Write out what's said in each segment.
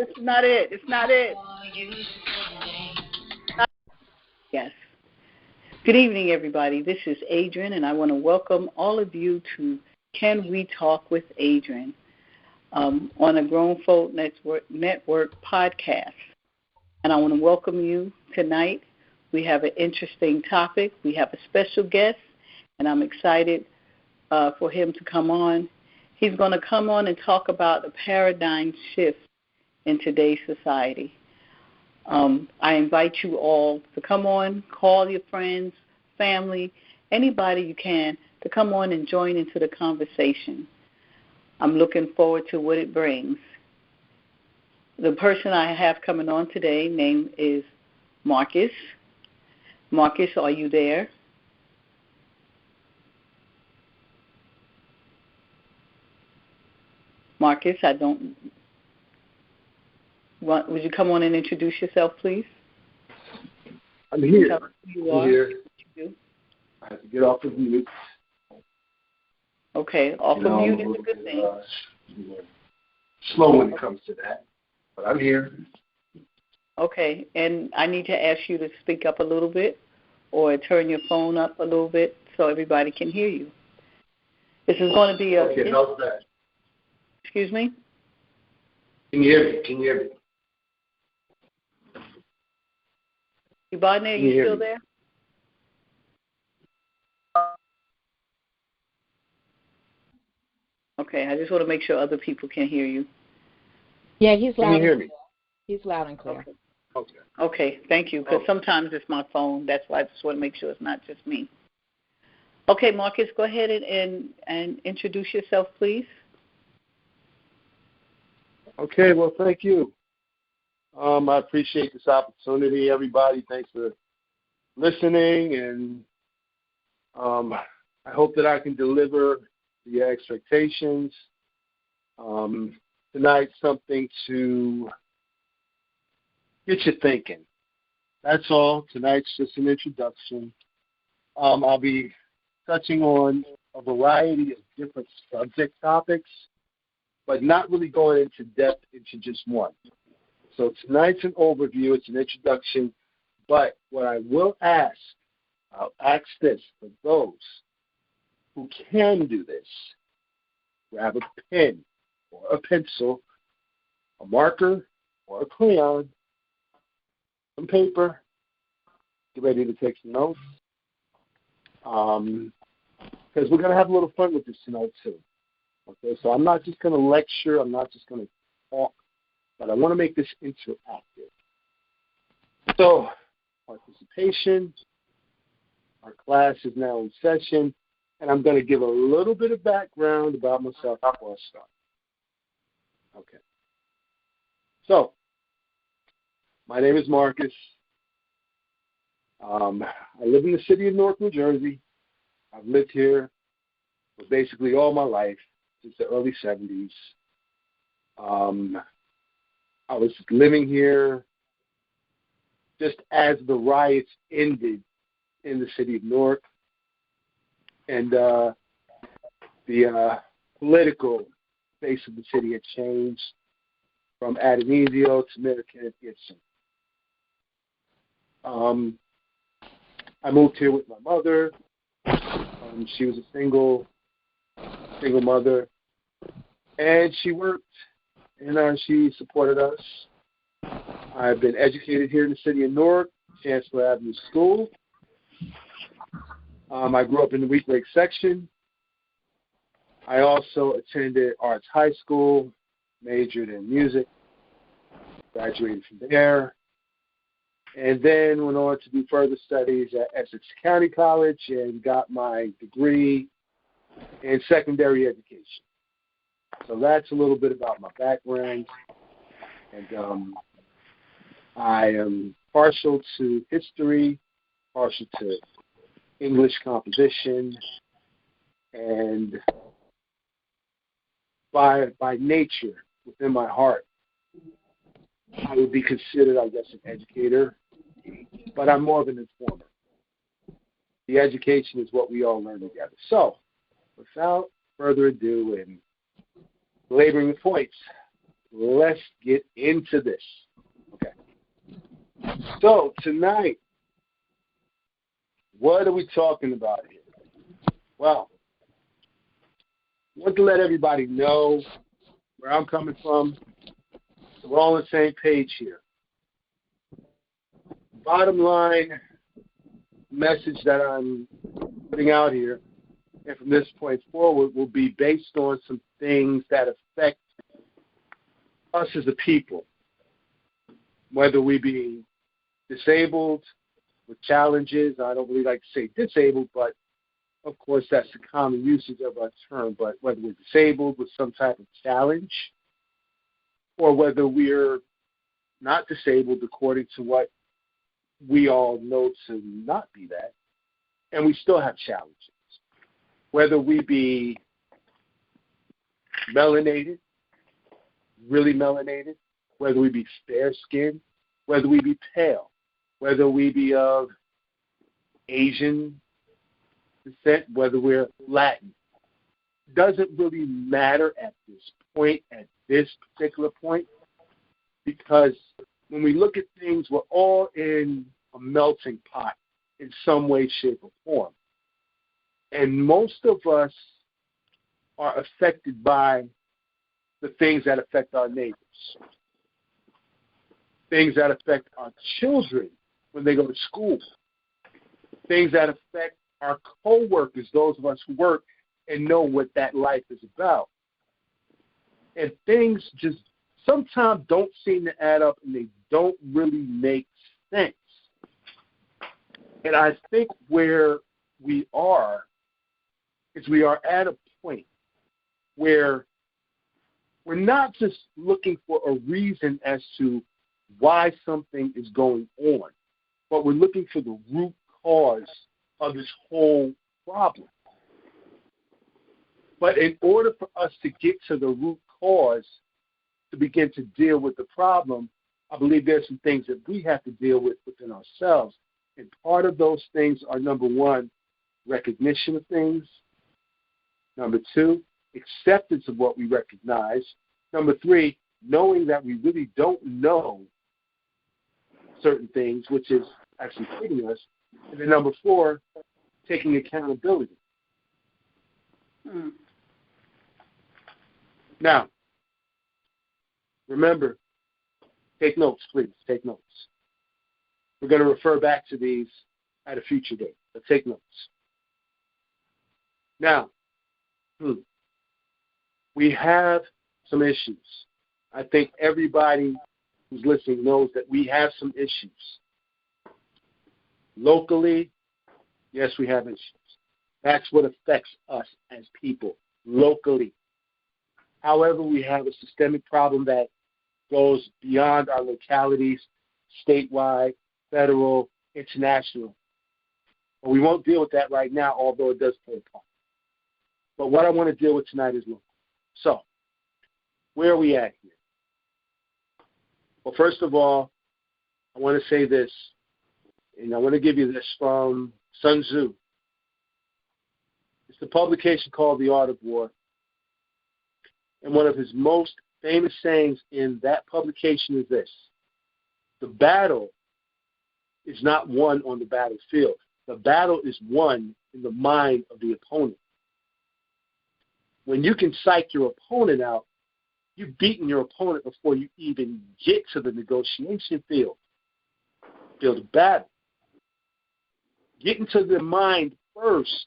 this is not it. It's not it. Yes. Good evening, everybody. This is Adrienne, and I want to welcome all of you to Can We Talk with Adrienne on a Grown Folk Network podcast. And I want to welcome you tonight. We have an interesting topic. We have a special guest, and I'm excited for him to come on. He's going to come on and talk about a paradigm shift in today's society. I invite you all to come on, call your friends, family, anybody you can to come on and join into the conversation. I'm looking forward to what it brings. The person I have coming on today, name is Marcus. Marcus, are you there? Marcus, would you come on and introduce yourself, please? I'm here. I'm here. I have to get off of mute. Okay, off of mute is a good thing. Slow when it comes to that, but I'm here. Okay, and I need to ask you to speak up a little bit or turn your phone up a little bit so everybody can hear you. This is going to be a... Okay, how's that? Excuse me? Can you hear me? Can you hear me? Ibadne, you still there? Okay, I just want to make sure other people can hear you. Yeah, he's loud. Can you hear me? He's loud and clear. Okay, thank you, because sometimes it's my phone. That's why I just want to make sure it's not just me. Okay, Marcus, go ahead and introduce yourself, please. Okay, well, thank you. I appreciate this opportunity, everybody. Thanks for listening, and I hope that I can deliver your expectations. Tonight, something to get you thinking. That's all. Tonight's just an introduction. I'll be touching on a variety of different subject topics, but not really going into depth into just one. So tonight's an overview, it's an introduction, but what I will ask, I'll ask this for those who can do this. Grab a pen or a pencil, a marker or a crayon, some paper, get ready to take some notes, because we're going to have a little fun with this tonight too. Okay, so I'm not just going to lecture, I'm not just going to talk, but I want to make this interactive. So, participation, our class is now in session, and I'm going to give a little bit of background about myself before I start. Okay. So, my name is Marcus. I live in the city of Newark, New Jersey. I've lived here for basically all my life, since the early 70s. I was living here just as the riots ended in the city of Newark, and the political face of the city had changed from ad initio to American Gibson. I moved here with my mother. She was a single mother, and she worked, and she supported us. I've been educated here in the city of Newark, Chancellor Avenue School. I grew up in the Wheat Lake section. I also attended Arts High School, majored in music, graduated from there, and then went on to do further studies at Essex County College and got my degree in secondary education. So that's a little bit about my background. And I am partial to history, partial to English composition, and by nature, within my heart, I would be considered, I guess, an educator, but I'm more of an informer. The education is what we all learn together. So, without further ado and laboring the points, let's get into this. Okay. So tonight, what are we talking about here? Well, I want to let everybody know where I'm coming from. So we're all on the same page here. Bottom line message that I'm putting out here, and from this point forward, will be based on some things that affect us as a people, whether we be disabled with challenges. I don't really like to say disabled, but of course that's the common usage of our term. But whether we're disabled with some type of challenge, or whether we're not disabled according to what we all know to not be that, and we still have challenges. Whether we be melanated, really melanated, whether we be fair-skinned, whether we be pale, whether we be of Asian descent, whether we're Latin, doesn't really matter at this point, at this particular point, because when we look at things, we're all in a melting pot in some way, shape, or form. And most of us are affected by the things that affect our neighbors, things that affect our children when they go to school, things that affect our co-workers, those of us who work and know what that life is about. And things just sometimes don't seem to add up, and they don't really make sense. And I think where we are is we are at a point where we're not just looking for a reason as to why something is going on, but we're looking for the root cause of this whole problem. But in order for us to get to the root cause, to begin to deal with the problem, I believe there's some things that we have to deal with within ourselves. And part of those things are, number one, recognition of things. Number two, acceptance of what we recognize. Number three, knowing that we really don't know certain things, which is actually hitting us. And then number four, taking accountability. Now, remember, take notes, please. Take notes. We're going to refer back to these at a future date, but take notes. Now, we have some issues. I think everybody who's listening knows that we have some issues. Locally, yes, we have issues. That's what affects us as people, locally. However, we have a systemic problem that goes beyond our localities, statewide, federal, international. But we won't deal with that right now, although it does play a part. But what I want to deal with tonight is local. So, where are we at here? Well, first of all, I want to say this, and I want to give you this from Sun Tzu. It's the publication called The Art of War. And one of his most famous sayings in that publication is this: the battle is not won on the battlefield. The battle is won in the mind of the opponent. When you can psych your opponent out, you've beaten your opponent before you even get to the negotiation field of battle. Get into their mind first.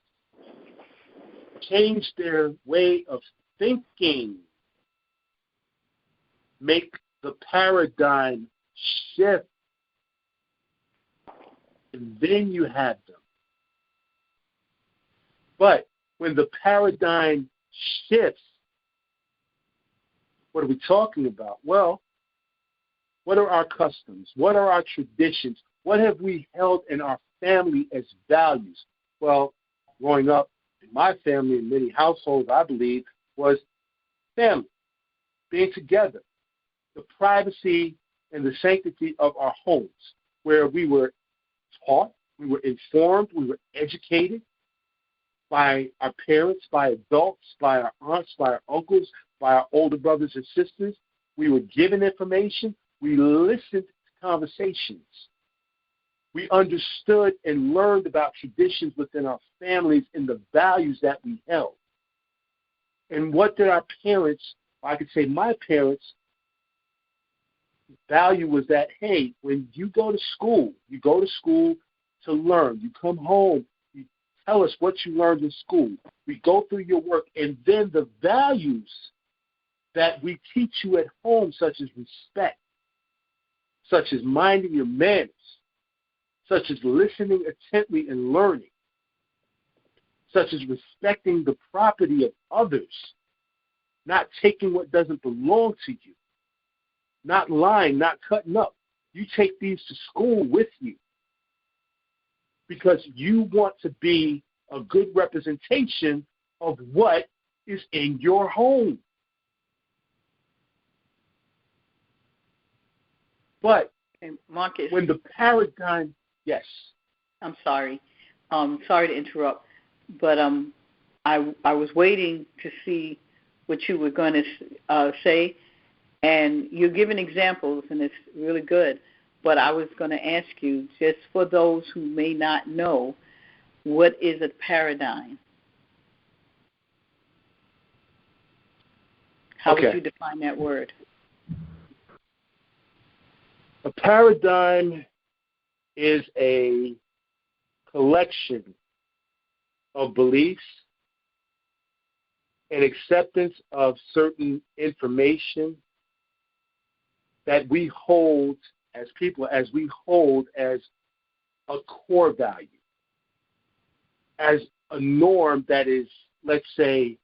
Change their way of thinking. Make the paradigm shift. And then you have them. But when the paradigm shifts, what are we talking about? Well, what are our customs? What are our traditions? What have we held in our family as values? Well, growing up in my family, in many households, I believe, was family, being together, the privacy and the sanctity of our homes, where we were taught, we were informed, we were educated by our parents, by adults, by our aunts, by our uncles, by our older brothers and sisters, We were given information. We listened to conversations. We understood and learned about traditions within our families and the values that we held. And what did our parents, or I could say my parents, value was that, hey, when you go to school to learn. You come home, you tell us what you learned in school. We go through your work, and then the values that we teach you at home, such as respect, such as minding your manners, such as listening intently and learning, such as respecting the property of others, not taking what doesn't belong to you, not lying, not cutting up. You take these to school with you because you want to be a good representation of what is in your home. But Marcus, when the paradigm, yes. I'm sorry. Sorry to interrupt, but I was waiting to see what you were going to say, and you're giving examples, and it's really good. But I was going to ask you, just for those who may not know, what is a paradigm? How would you define that word? A paradigm is a collection of beliefs and acceptance of certain information that we hold as people, as we hold as a core value, as a norm that is, let's say,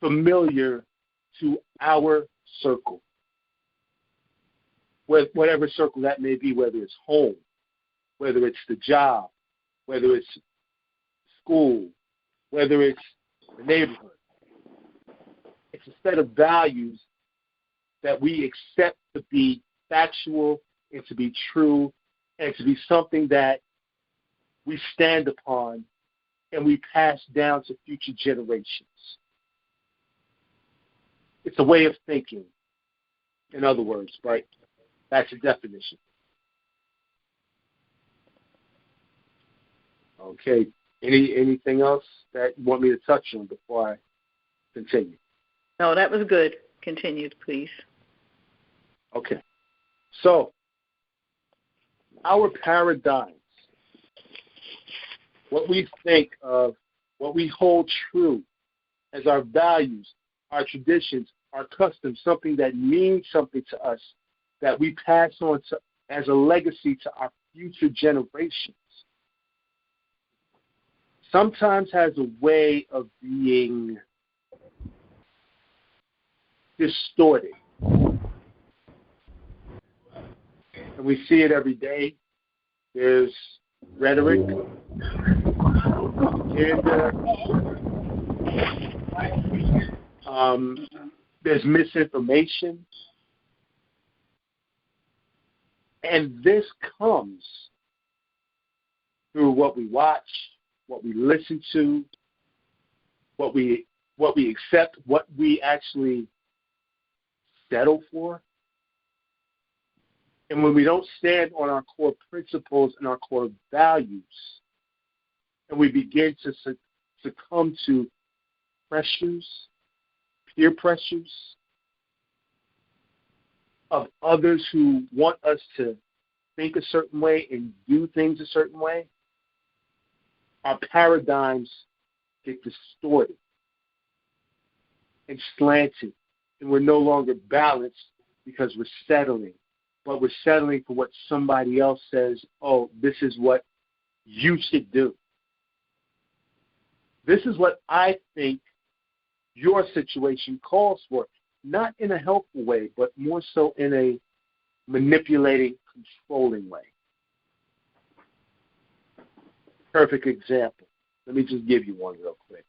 familiar to our circle, whatever circle that may be, whether it's home, whether it's the job, whether it's school, whether it's the neighborhood. It's a set of values that we accept to be factual and to be true and to be something that we stand upon and we pass down to future generations. It's a way of thinking, in other words, right? That's a definition. Okay. Anything else that you want me to touch on before I continue? No, that was good. Continue, please. Okay. So, our paradigms, what we think of, what we hold true as our values, our traditions, our customs, something that means something to us, that we pass on to, as a legacy to our future generations, sometimes has a way of being distorted. And we see it every day. There's rhetoric, there's misinformation. And this comes through what we watch, what we listen to, what we accept, what we actually settle for. And when we don't stand on our core principles and our core values, and we begin to succumb to pressures, peer pressures of others who want us to think a certain way and do things a certain way, our paradigms get distorted and slanted, and we're no longer balanced because we're settling. But we're settling for what somebody else says, oh, this is what you should do. This is what I think your situation calls for, not in a helpful way, but more so in a manipulating, controlling way. Perfect example. Let me just give you one real quick.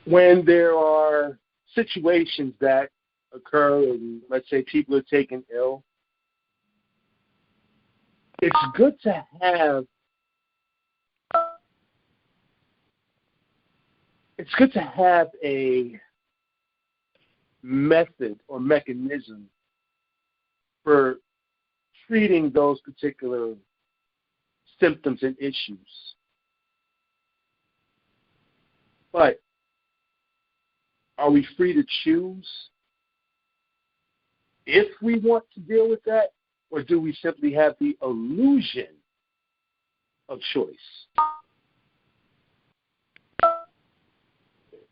When there are situations that occur and, let's say, people are taken ill, it's good to have it's good to have a method or mechanism for treating those particular symptoms and issues. But are we free to choose if we want to deal with that, or do we simply have the illusion of choice?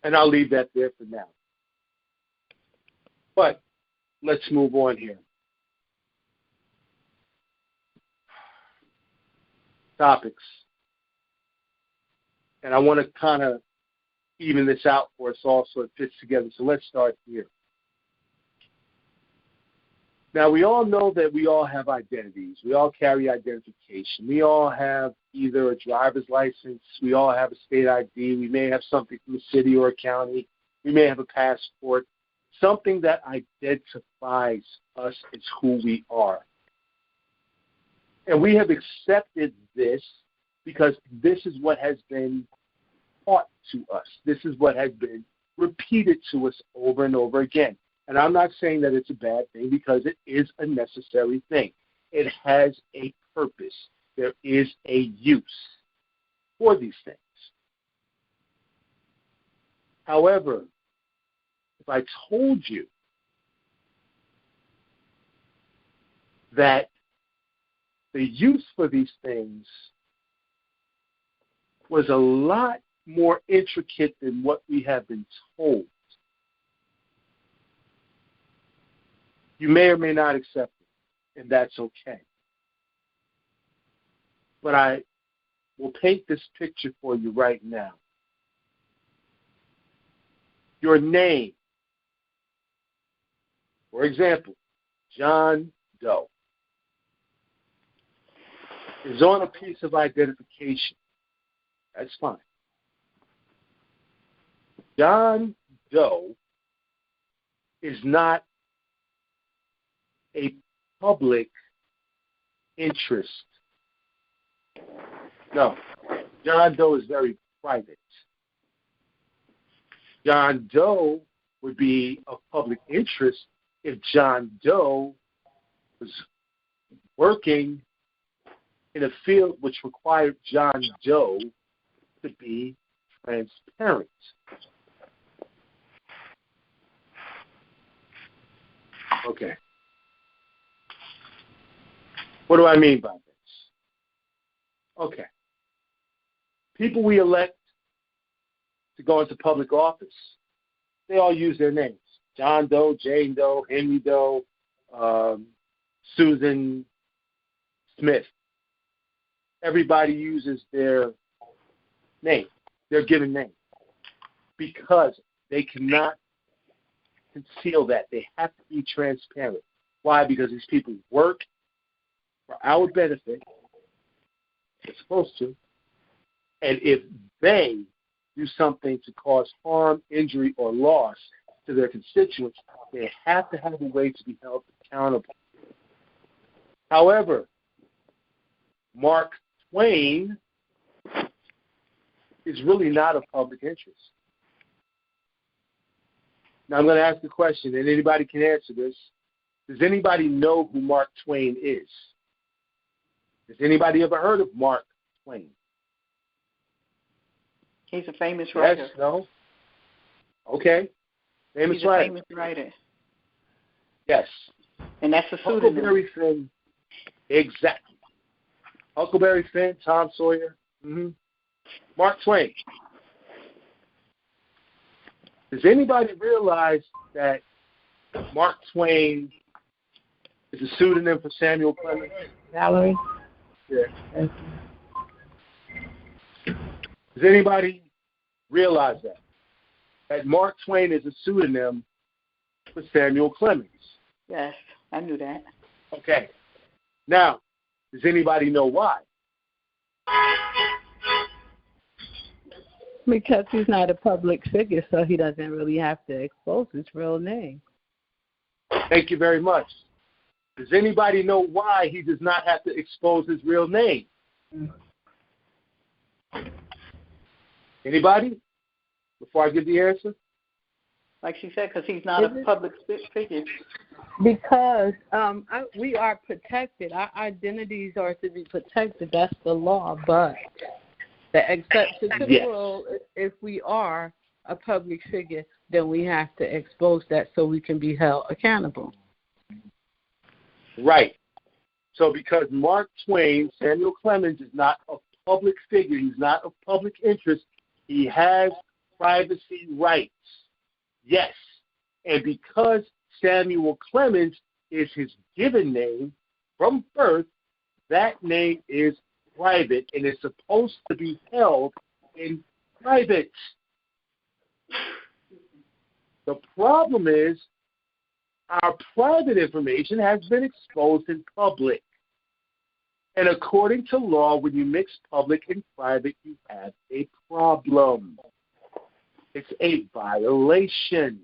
And I'll leave that there for now. But let's move on here. Topics. And I want to kind of even this out for us all so it fits together. So let's start here. Now, we all know that we all have identities. We all carry identification. We all have either a driver's license. We all have a state ID. We may have something from a city or a county. We may have a passport. Something that identifies us as who we are. And we have accepted this because this is what has been taught to us. This is what has been repeated to us over and over again. And I'm not saying that it's a bad thing because it is a necessary thing. It has a purpose. There is a use for these things. However, if I told you that the use for these things was a lot more intricate than what we have been told, you may or may not accept it, and that's okay. But I will paint this picture for you right now. Your name, for example, John Doe, is on a piece of identification. That's fine. John Doe is not a public interest. No, John Doe is very private. John Doe would be of public interest if John Doe was working in a field which required John Doe to be transparent. Okay. What do I mean by this? Okay. People we elect to go into public office, they all use their names. John Doe, Jane Doe, Henry Doe, Susan Smith. Everybody uses their name, their given name, because they cannot conceal that. They have to be transparent. Why? Because these people work for our benefit. They're supposed to. And if they do something to cause harm, injury, or loss to their constituents, they have to have a way to be held accountable. However, Mark Twain is really not of public interest. Now I'm going to ask the question, and anybody can answer this. Does anybody know who Mark Twain is? Has anybody ever heard of Mark Twain? He's a famous writer. Yes, no? Okay. Famous He's a writer. famous writer. Yes. And that's a pseudonym. Huckleberry Finn. Exactly. Huckleberry Finn, Tom Sawyer. Mm-hmm. Mark Twain. Does anybody realize that Mark Twain is a pseudonym for Samuel Clemens? Valerie? Yeah. Does anybody realize that? That Mark Twain is a pseudonym for Samuel Clemens? Yes, I knew that. Okay. Now, does anybody know why? Because he's not a public figure, so he doesn't really have to expose his real name. Thank you very much. Does anybody know why he does not have to expose his real name? Anybody? before I give the answer? Like she said, because he's not a public figure. Because we are protected. Our identities are to be protected. That's the law. But the exception to the rule, if we are a public figure, then we have to expose that so we can be held accountable. Right. So because Mark Twain, Samuel Clemens, is not a public figure, he's not of public interest, he has privacy rights. Yes. And because Samuel Clemens is his given name from birth, that name is private and is supposed to be held in private. The problem is our private information has been exposed in public. And according to law, when you mix public and private, you have a problem. It's a violation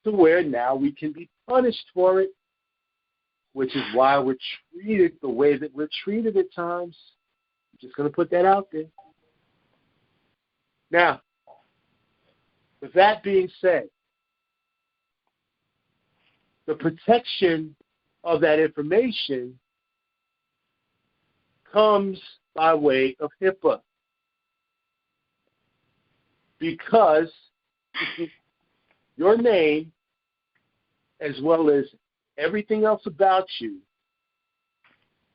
to where now we can be punished for it, which is why we're treated the way that we're treated at times. I'm just going to put that out there. Now, with that being said, the protection of that information comes by way of HIPAA. Because your name, as well as everything else about you,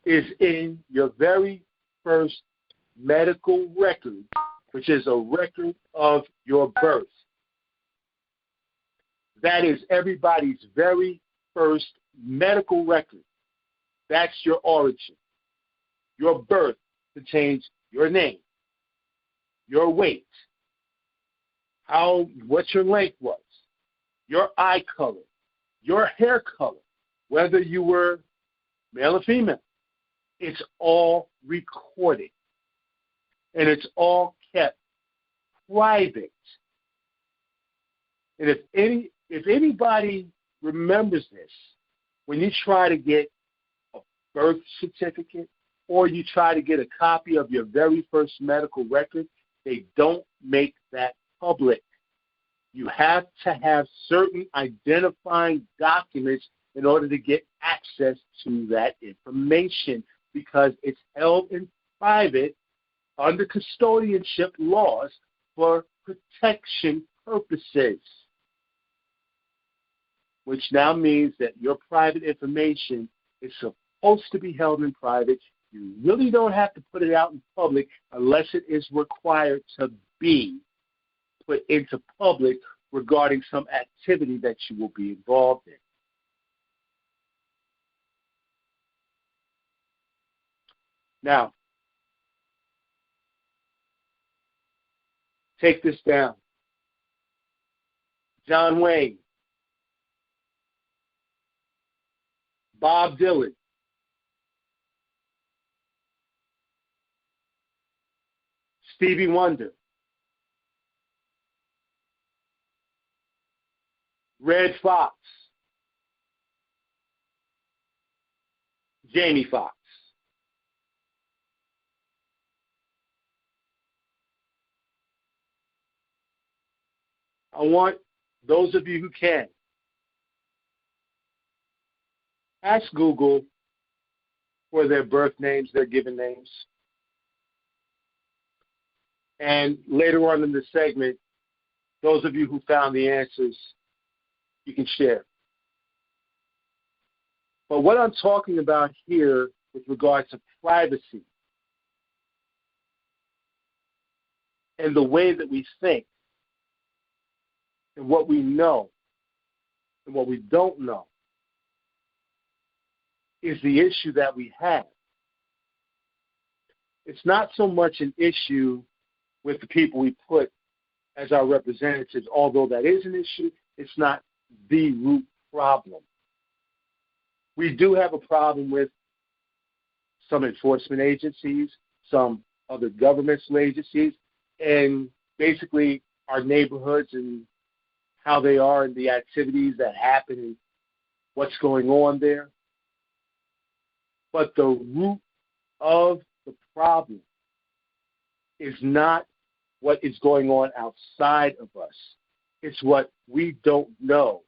is in your very first medical record, which is a record of your birth. That is everybody's very first medical record. That's your origin. Your birth contains your name, your weight, what your length was, your eye color, your hair color, whether you were male or female. It's all recorded, and it's all kept private. And if anybody remembers this, when you try to get a birth certificate or you try to get a copy of your very first medical record, they don't make that public. You have to have certain identifying documents in order to get access to that information because it's held in private under custodianship laws for protection purposes, which now means that your private information is supposed to be held in private. You really don't have to put it out in public unless it is required to be put into public regarding some activity that you will be involved in. Now, take this down. John Wayne, Bob Dylan, Stevie Wonder, Red Fox, Jamie Foxx. I want those of you who can, ask Google for their birth names, their given names. And later on in the segment, those of you who found the answers, you can share. But what I'm talking about here with regard to privacy and the way that we think and what we know and what we don't know is the issue that we have. It's not so much an issue with the people we put as our representatives, although that is an issue. It's not the root problem. We do have a problem with some enforcement agencies, some other governmental agencies, and basically our neighborhoods and how they are and the activities that happen and what's going on there. But the root of the problem is not what is going on outside of us. It's what we don't know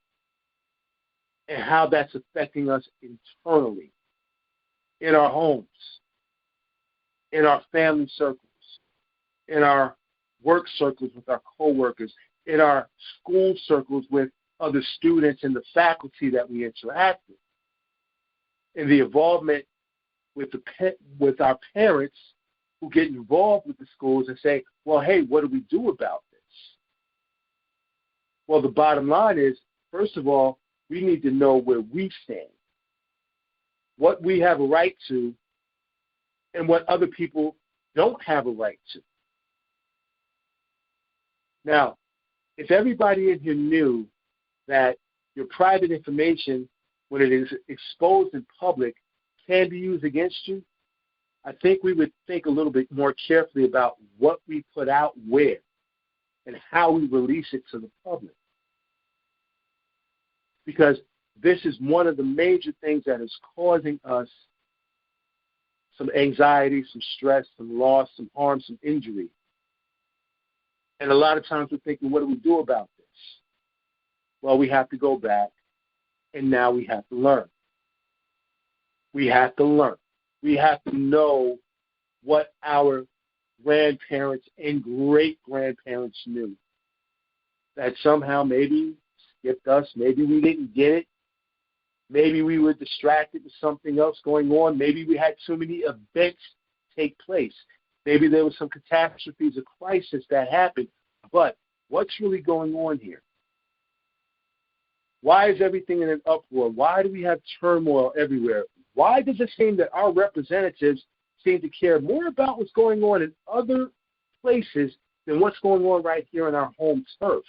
and how that's affecting us internally, in our homes, in our family circles, in our work circles with our coworkers, in our school circles with other students and the faculty that we interact with, in the involvement with our parents who get involved with the schools and say, well, hey, what do we do about this? Well, the bottom line is, first of all, we need to know where we stand, what we have a right to, and what other people don't have a right to. Now, if everybody in here knew that your private information, when it is exposed in public, can be used against you, I think we would think a little bit more carefully about what we put out where and how we release it to the public. Because this is one of the major things that is causing us some anxiety, some stress, some loss, some harm, some injury. And a lot of times we're thinking, what do we do about this? Well, we have to go back, and now we have to learn. We have to learn. We have to know what our grandparents and great-grandparents knew. That somehow maybe skipped us, maybe we didn't get it, maybe we were distracted with something else going on, maybe we had too many events take place, maybe there was some catastrophes or crisis that happened, but what's really going on here? Why is everything in an uproar? Why do we have turmoil everywhere? Why does it seem that our representatives seem to care more about what's going on in other places than what's going on right here in our home turf?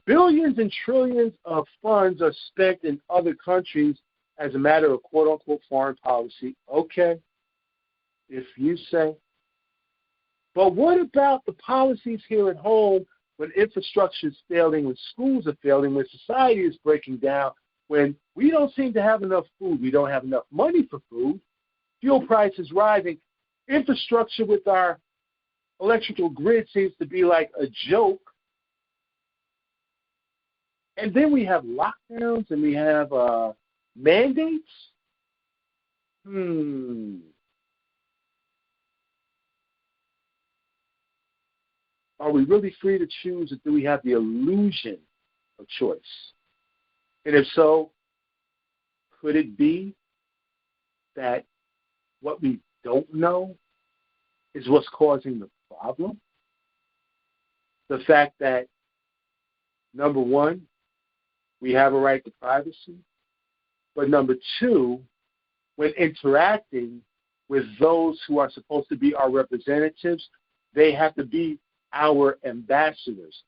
Billions and trillions of funds are spent in other countries as a matter of quote-unquote foreign policy. Okay, if you say. But what about the policies here at home when infrastructure is failing, when schools are failing, when society is breaking down, when we don't seem to have enough food, we don't have enough money for food, fuel prices rising, infrastructure with our electrical grid seems to be like a joke. And then we have lockdowns and we have mandates. Are we really free to choose, or do we have the illusion of choice? And if so, could it be that what we don't know is what's causing the problem? The fact that, number one, we have a right to privacy, but number two, when interacting with those who are supposed to be our representatives, they have to be our ambassadors,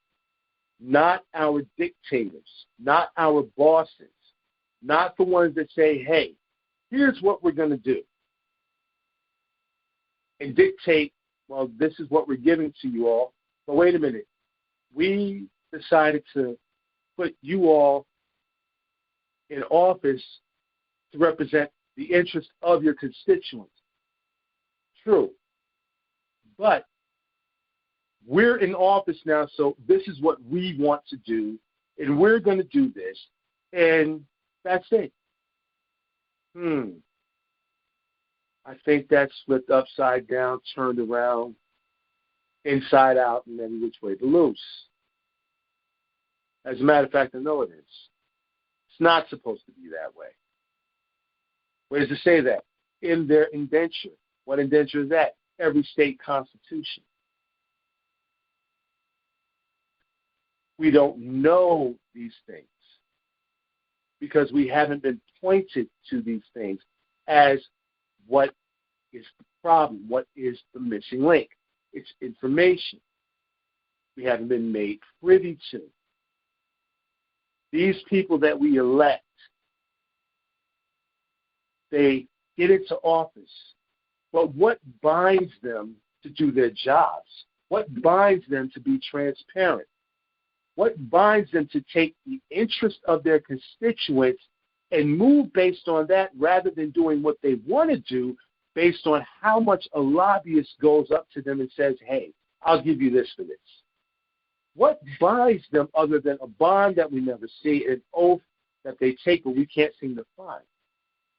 not our dictators, not our bosses, not the ones that say, hey, here's what we're going to do, and dictate, well, this is what we're giving to you all. But wait a minute, we decided to put you all in office to represent the interest of your constituents. True. But we're in office now, so this is what we want to do, and we're going to do this, and that's it. I think that's flipped upside down, turned around, inside out, and every which way to loose. As a matter of fact, I know it is. It's not supposed to be that way. Where does it say that? In their indenture. What indenture is that? Every state constitution. We don't know these things because we haven't been pointed to these things as what is the problem, what is the missing link. It's information we haven't been made privy to. These people that we elect, they get into office, but what binds them to do their jobs? What binds them to be transparent? What binds them to take the interest of their constituents and move based on that rather than doing what they want to do based on how much a lobbyist goes up to them and says, hey, I'll give you this for this. What binds them other than a bond that we never see, an oath that they take but we can't seem to find?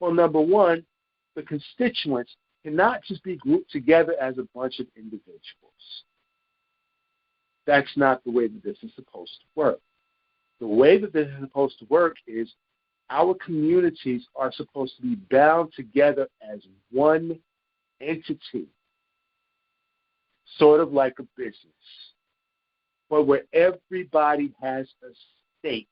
Well, number one, the constituents cannot just be grouped together as a bunch of individuals. That's not the way that this is supposed to work. The way that this is supposed to work is our communities are supposed to be bound together as one entity, sort of like a business, but where everybody has a stake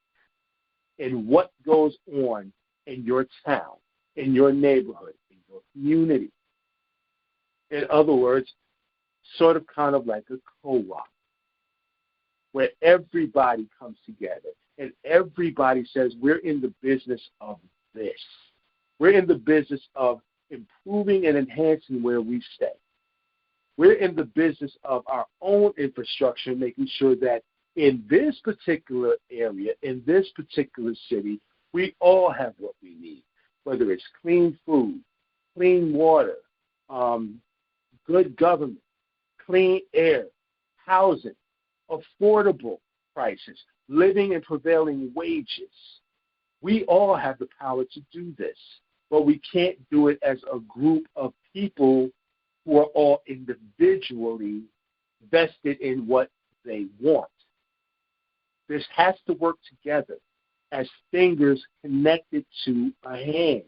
in what goes on in your town, in your neighborhood, in your community. In other words, sort of kind of like a co-op, where everybody comes together and everybody says, we're in the business of this. We're in the business of improving and enhancing where we stay. We're in the business of our own infrastructure, making sure that in this particular area, in this particular city, we all have what we need, whether it's clean food, clean water, good government, clean air, housing, affordable prices, living and prevailing wages. We all have the power to do this, but we can't do it as a group of people who are all individually vested in what they want. This has to work together as fingers connected to a hand.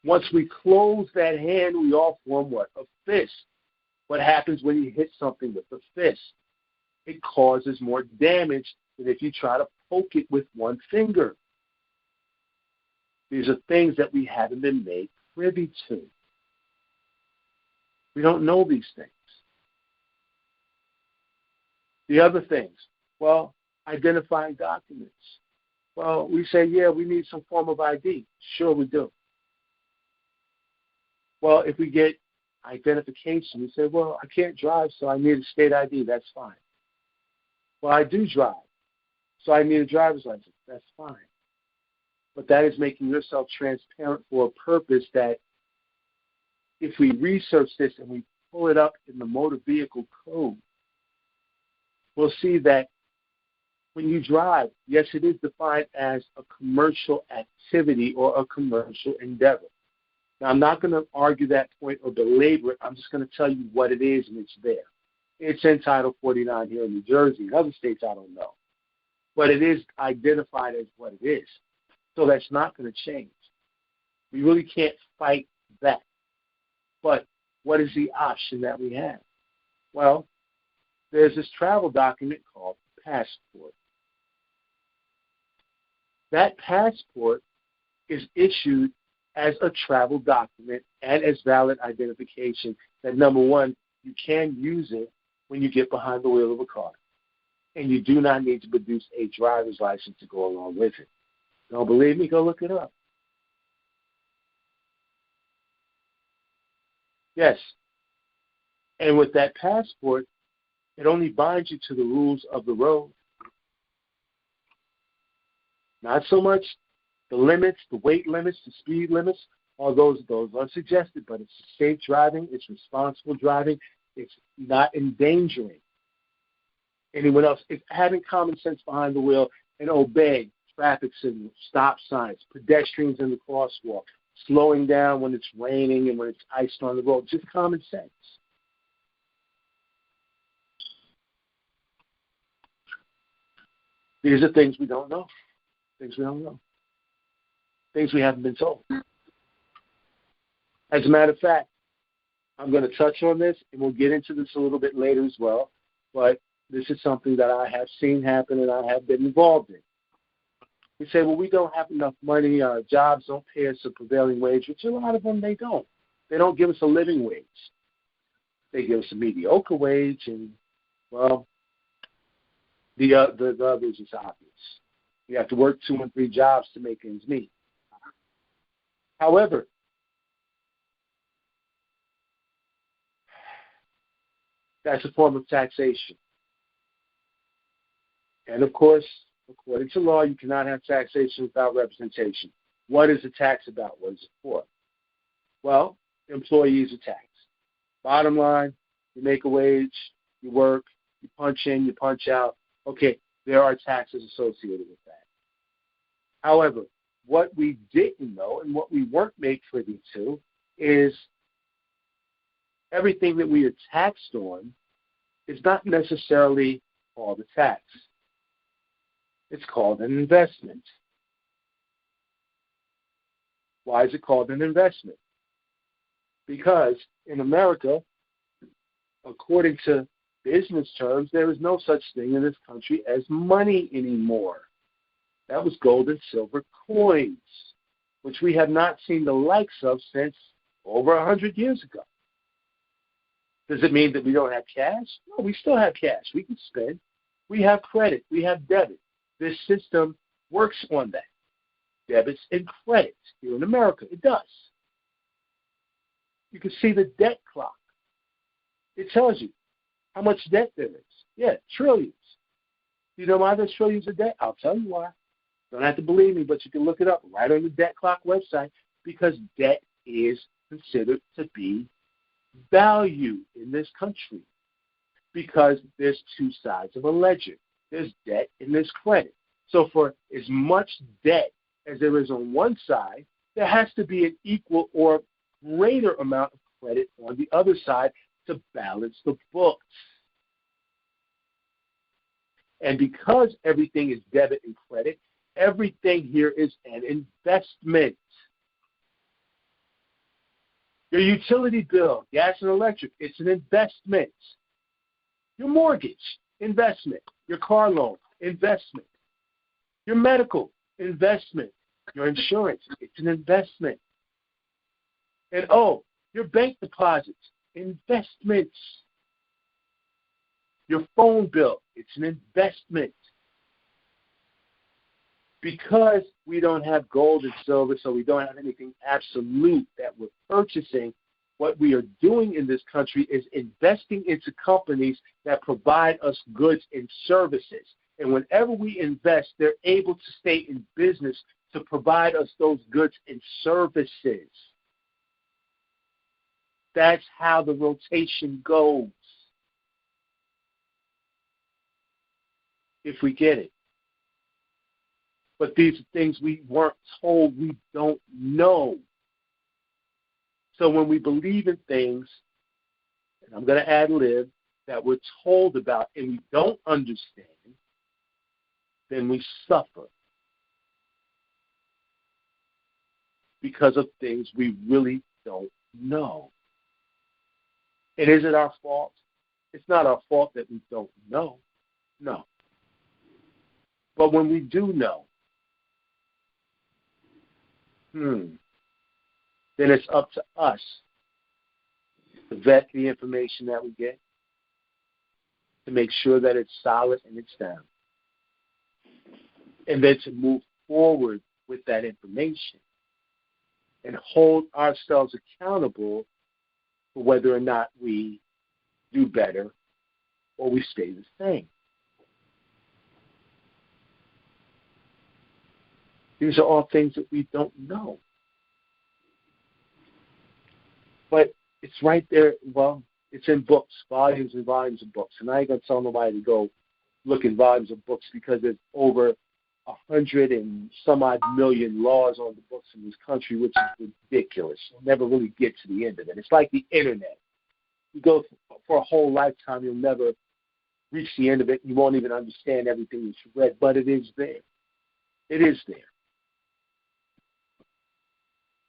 Once we close that hand, we all form what? A fist. What happens when you hit something with a fist? It causes more damage than if you try to poke it with one finger. These are things that we haven't been made privy to. We don't know these things. The other things, well, identifying documents. Well, we say, yeah, we need some form of ID. Sure, we do. Well, if we get identification, we say, well, I can't drive, so I need a state ID. That's fine. Well, I do drive, so I need a driver's license. That's fine. But that is making yourself transparent for a purpose that if we research this and we pull it up in the motor vehicle code, we'll see that when you drive, yes, it is defined as a commercial activity or a commercial endeavor. Now, I'm not going to argue that point or belabor it. I'm just going to tell you what it is, and it's there. It's in Title 49 here in New Jersey. In other states, I don't know. But it is identified as what it is. So that's not going to change. We really can't fight that. But what is the option that we have? Well, there's this travel document called passport. That passport is issued as a travel document and as valid identification that, number one, you can use it when you get behind the wheel of a car. And you do not need to produce a driver's license to go along with it. Don't believe me? Go look it up. Yes. And with that passport, it only binds you to the rules of the road. Not so much the limits, the weight limits, the speed limits, all those are suggested, but it's safe driving, it's responsible driving, it's not endangering anyone else. It's having common sense behind the wheel and obey traffic signals, stop signs, pedestrians in the crosswalk, slowing down when it's raining and when it's iced on the road. Just common sense. These are things we don't know. Things we don't know. Things we haven't been told. As a matter of fact, I'm going to touch on this, and we'll get into this a little bit later as well, but this is something that I have seen happen and I have been involved in. We say, well, we don't have enough money, our jobs don't pay us a prevailing wage, which a lot of them they don't. They don't give us a living wage. They give us a mediocre wage, and, well, the others is obvious. You have to work 2 and 3 jobs to make ends meet. However, that's a form of taxation. And, of course, according to law, you cannot have taxation without representation. What is a tax about? What is it for? Well, employees are taxed. Bottom line, you make a wage, you work, you punch in, you punch out. Okay, there are taxes associated with that. However, what we didn't know and what we weren't made privy to is everything that we are taxed on is not necessarily called a tax. It's called an investment. Why is it called an investment? Because in America, according to business terms, there is no such thing in this country as money anymore. That was gold and silver coins, which we have not seen the likes of since over 100 years ago. Does it mean that we don't have cash? No, we still have cash. We can spend. We have credit. We have debit. This system works on that. Debits and credits here in America. It does. You can see the debt clock. It tells you how much debt there is. Yeah, trillions. You know why there's trillions of debt? I'll tell you why. Don't have to believe me, but you can look it up right on the Debt Clock website, because debt is considered to be value in this country, because there's two sides of a ledger. There's debt and there's credit. So for as much debt as there is on one side, there has to be an equal or greater amount of credit on the other side to balance the books. And because everything is debit and credit, everything here is an investment. Your utility bill, gas and electric, it's an investment. Your mortgage, investment. Your car loan, investment. Your medical, investment. Your insurance, it's an investment. And your bank deposits, investments. Your phone bill, it's an investment. Because we don't have gold and silver, so we don't have anything absolute that we're purchasing, what we are doing in this country is investing into companies that provide us goods and services. And whenever we invest, they're able to stay in business to provide us those goods and services. That's how the rotation goes, if we get it. But these are things we weren't told, we don't know. So when we believe in things, and I'm going to ad-lib, that we're told about and we don't understand, then we suffer because of things we really don't know. And is it our fault? It's not our fault that we don't know. No. But when we do know, then it's up to us to vet the information that we get, to make sure that it's solid and it's sound, and then to move forward with that information and hold ourselves accountable for whether or not we do better or we stay the same. These are all things that we don't know. But it's right there. Well, it's in books, volumes and volumes of books. And I ain't going to tell nobody to go look in volumes of books, because there's over 100 and some odd million laws on the books in this country, which is ridiculous. You'll never really get to the end of it. It's like the internet. You go for a whole lifetime, you'll never reach the end of it. You won't even understand everything that you read, but it is there. It is there.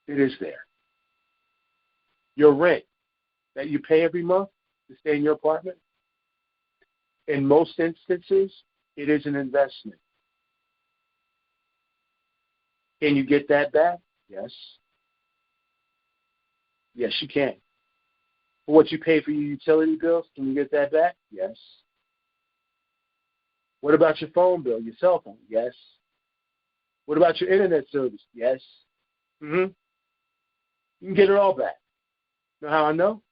It is there. Your rent that you pay every month to stay in your apartment, in most instances, it is an investment. Can you get that back? Yes. Yes, you can. For what you pay for your utility bills, can you get that back? Yes. What about your phone bill, your cell phone? Yes. What about your internet service? Yes. You can get it all back. You know how I know?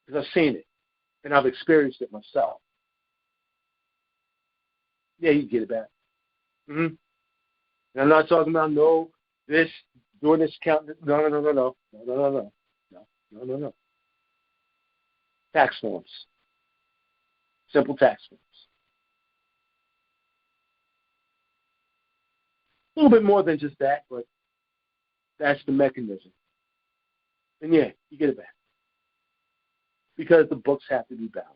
Because I've seen it, and I've experienced it myself. Yeah, you can get it back. Mm-hmm. And I'm not talking about doing this count. No. Tax forms. Simple tax forms. A little bit more than just that, but that's the mechanism. And yeah, you get it back. Because the books have to be balanced.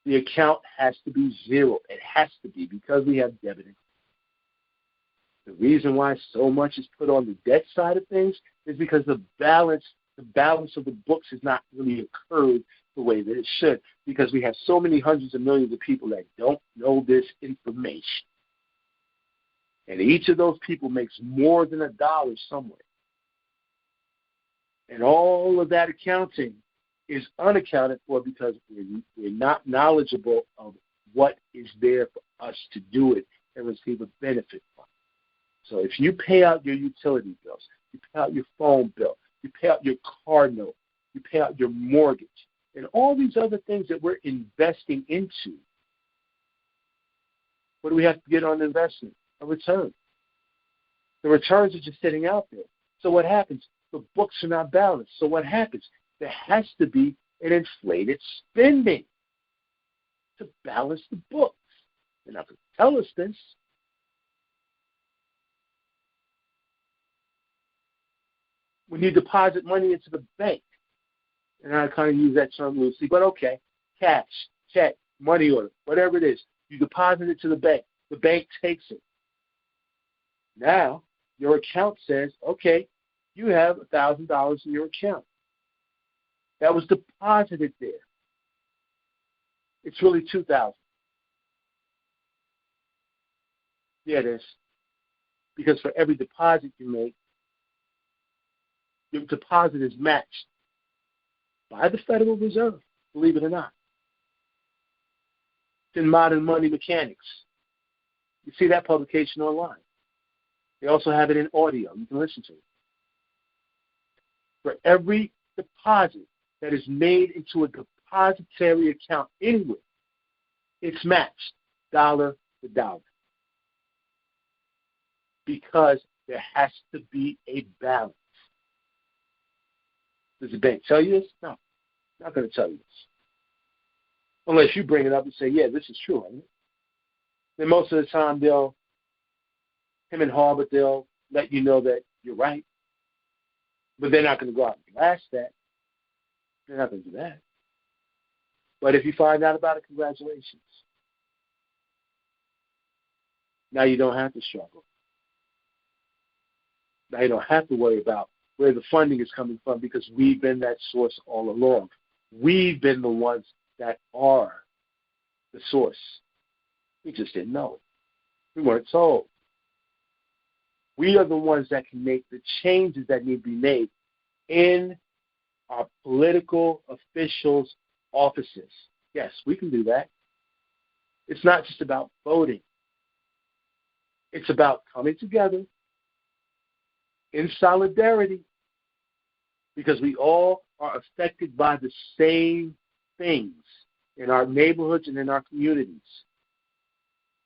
The account has to be zero. It has to be because we have debiting. The reason why so much is put on the debt side of things is because the balance of the books has not really occurred the way that it should, because we have so many hundreds of millions of people that don't know this information. And each of those people makes more than $1 somewhere. And all of that accounting is unaccounted for because we're not knowledgeable of what is there for us to do it and receive a benefit from. So if you pay out your utility bills, you pay out your phone bill, you pay out your car note, you pay out your mortgage, and all these other things that we're investing into, what do we have to get on the investment? A return. The returns are just sitting out there. So what happens? The books are not balanced. So what happens? There has to be an inflated spending to balance the books. They're not going to tell us this. When you deposit money into the bank, and I kind of use that term loosely, but okay, cash, check, money order, whatever it is, you deposit it to the bank. The bank takes it. Now, your account says, okay, you have $1,000 in your account. That was deposited there. It's really $2,000. Yeah, it is. Because for every deposit you make, your deposit is matched by the Federal Reserve, believe it or not. It's in Modern Money Mechanics. You see that publication online. They also have it in audio. You can listen to it. For every deposit that is made into a depository account anywhere, it's matched dollar to dollar. Because there has to be a balance. Does the bank tell you this? No, not going to tell you this. Unless you bring it up and say, yeah, this is true, isn't it? Then most of the time they'll let you know that you're right. But they're not going to go out and blast that. They're not going to do that. But if you find out about it, congratulations. Now you don't have to struggle. Now you don't have to worry about where the funding is coming from because we've been that source all along. We've been the ones that are the source. We just didn't know it. We weren't told. We are the ones that can make the changes that need to be made in our political officials' offices. Yes, we can do that. It's not just about voting. It's about coming together in solidarity because we all are affected by the same things in our neighborhoods and in our communities.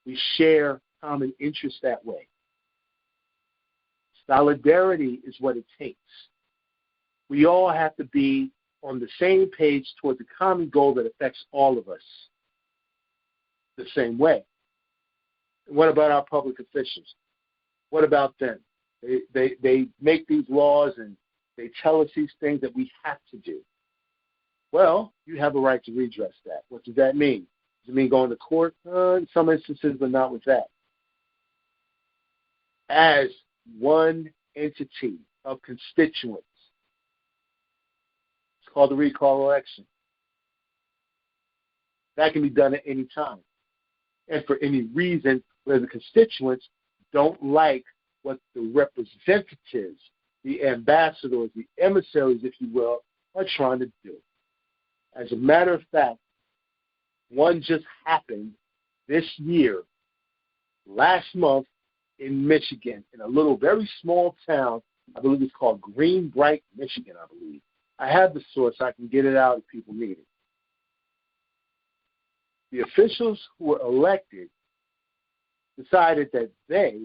We share common interests that way. Solidarity is what it takes. We all have to be on the same page towards a common goal that affects all of us the same way. And what about our public officials? What about them? They make these laws and they tell us these things that we have to do. Well, you have a right to redress that. What does that mean? Does it mean going to court? In some instances, but not with that. As one entity of constituents. It's called the recall election. That can be done at any time and for any reason where the constituents don't like what the representatives, the ambassadors, the emissaries, if you will, are trying to do. As a matter of fact, one just happened this year, last month, in Michigan, in a little, very small town. I believe it's called Greenbright, Michigan, I believe. I have the source. I can get it out if people need it. The officials who were elected decided that they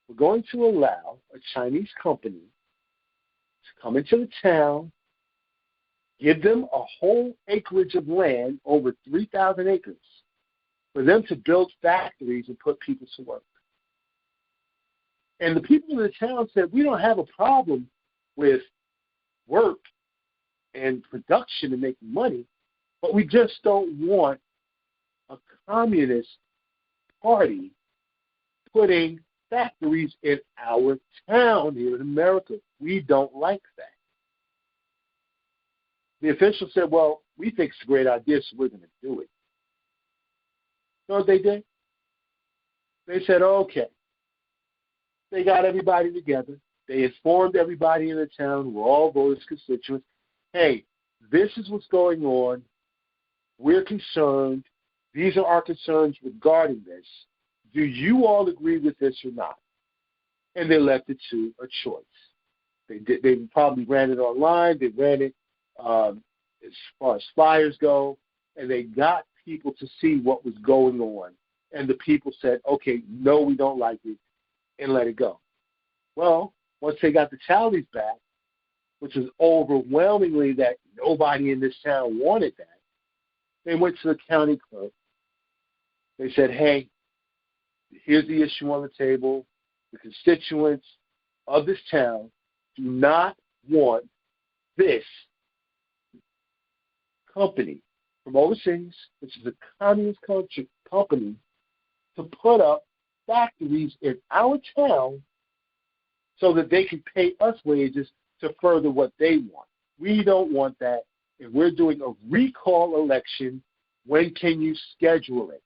were going to allow a Chinese company to come into the town, give them a whole acreage of land, over 3,000 acres, for them to build factories and put people to work. And the people in the town said, we don't have a problem with work and production and making money, but we just don't want a communist party putting factories in our town here in America. We don't like that. The official said, well, we think it's a great idea, so we're going to do it. You know what they did? They said, okay. They got everybody together. They informed everybody in the town, who were all voters, constituents, hey, this is what's going on. We're concerned. These are our concerns regarding this. Do you all agree with this or not? And they left it to a choice. They probably ran it online. They ran it as far as flyers go, and they got people to see what was going on. And the people said, okay, no, we don't like it, and let it go. Well, once they got the tallies back, which was overwhelmingly that nobody in this town wanted that, they went to the county clerk. They said, hey, here's the issue on the table. The constituents of this town do not want this company from overseas, which is a communist company, to put up factories in our town so that they can pay us wages to further what they want. We don't want that. If we're doing a recall election, when can you schedule it?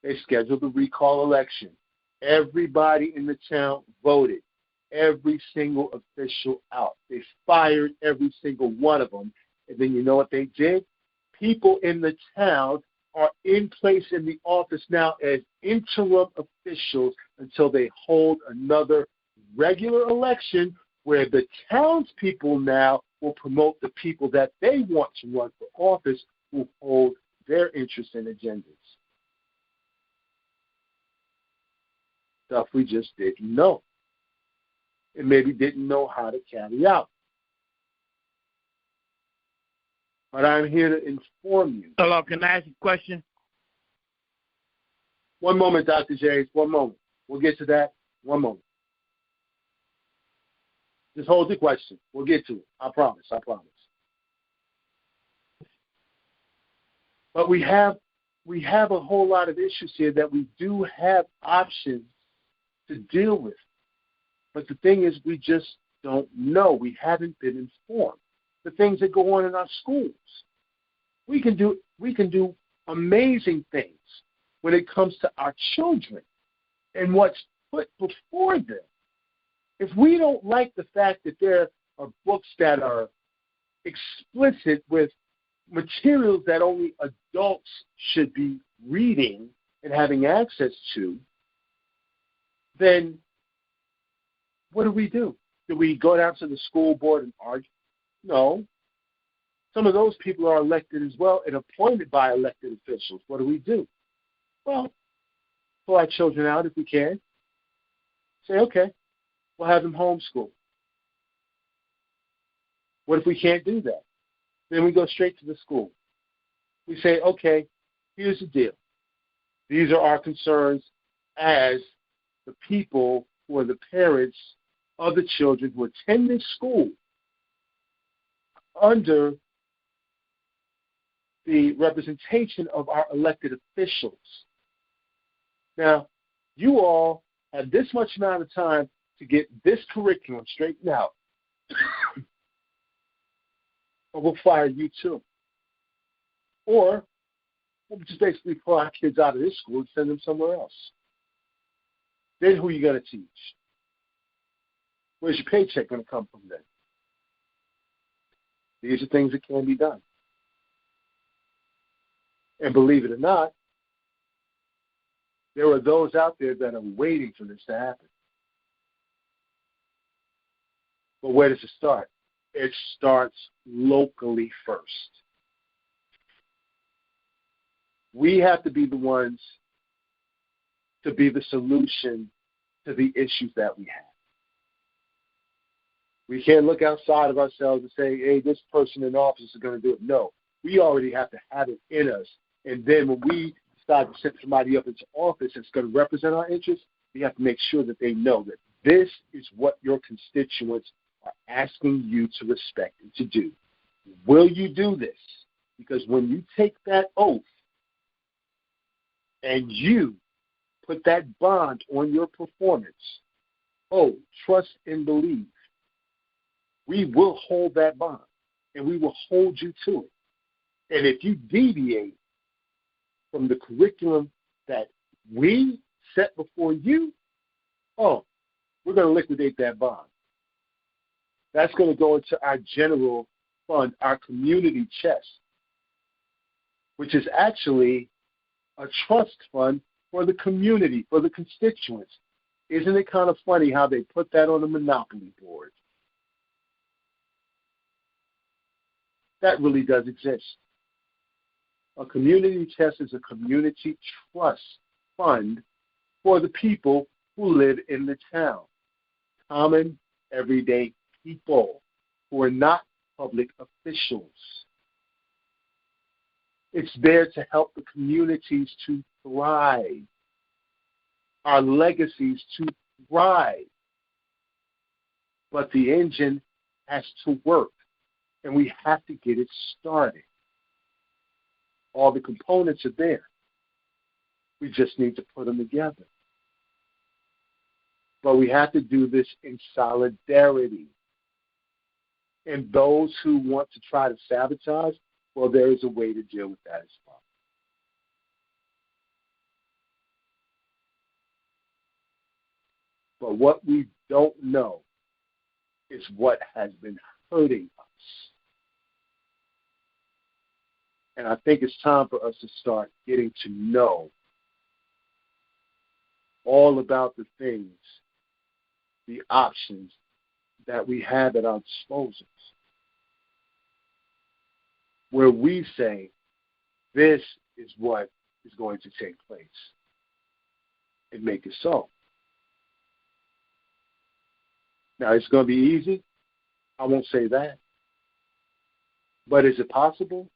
They scheduled the recall election. Everybody in the town voted. Every single official out. They fired every single one of them. And then you know what they did? People in the town are in place in the office now as interim officials until they hold another regular election where the townspeople now will promote the people that they want to run for office who hold their interests and agendas. Stuff we just didn't know and maybe didn't know how to carry out. But I'm here to inform you. Hello, can I ask you a question? One moment, Dr. J. One moment. We'll get to that. One moment. Just hold the question. We'll get to it. I promise. I promise. But we have a whole lot of issues here that we do have options to deal with. But the thing is, we just don't know. We haven't been informed. The things that go on in our schools. We can do amazing things when it comes to our children and what's put before them. If we don't like the fact that there are books that are explicit with materials that only adults should be reading and having access to, then what do? Do we go down to the school board and argue? No. Some of those people are elected as well and appointed by elected officials. What do? Well, pull our children out if we can. Say, okay, we'll have them homeschooled. What if we can't do that? Then we go straight to the school. We say, okay, here's the deal. These are our concerns as the people who are the parents of the children who attend this school under the representation of our elected officials. Now, you all have this much amount of time to get this curriculum straightened out, or we'll fire you too. Or we'll just basically pull our kids out of this school and send them somewhere else. Then who are you going to teach? Where's your paycheck going to come from then? These are things that can be done. And believe it or not, there are those out there that are waiting for this to happen. But where does it start? It starts locally first. We have to be the ones to be the solution to the issues that we have. We can't look outside of ourselves and say, hey, this person in office is going to do it. No, we already have to have it in us. And then when we decide to set somebody up into office that's going to represent our interests, we have to make sure that they know that this is what your constituents are asking you to respect and to do. Will you do this? Because when you take that oath and you put that bond on your performance, trust and believe, we will hold that bond and we will hold you to it. And if you deviate from the curriculum that we set before you, we're going to liquidate that bond. That's going to go into our general fund, our community chest, which is actually a trust fund for the community, for the constituents. Isn't it kind of funny how they put that on the monopoly board? That really does exist. A community chest is a community trust fund for the people who live in the town. Common, everyday people who are not public officials. It's there to help the communities to thrive, our legacies to thrive. But the engine has to work, and we have to get it started. All the components are there. We just need to put them together. But we have to do this in solidarity. And those who want to try to sabotage, well, there is a way to deal with that as well. But what we don't know is what has been hurting us. And I think it's time for us to start getting to know all about the things, the options that we have at our disposal, where we say, this is what is going to take place, and make it so. Now, it's going to be easy. I won't say that. But is it possible?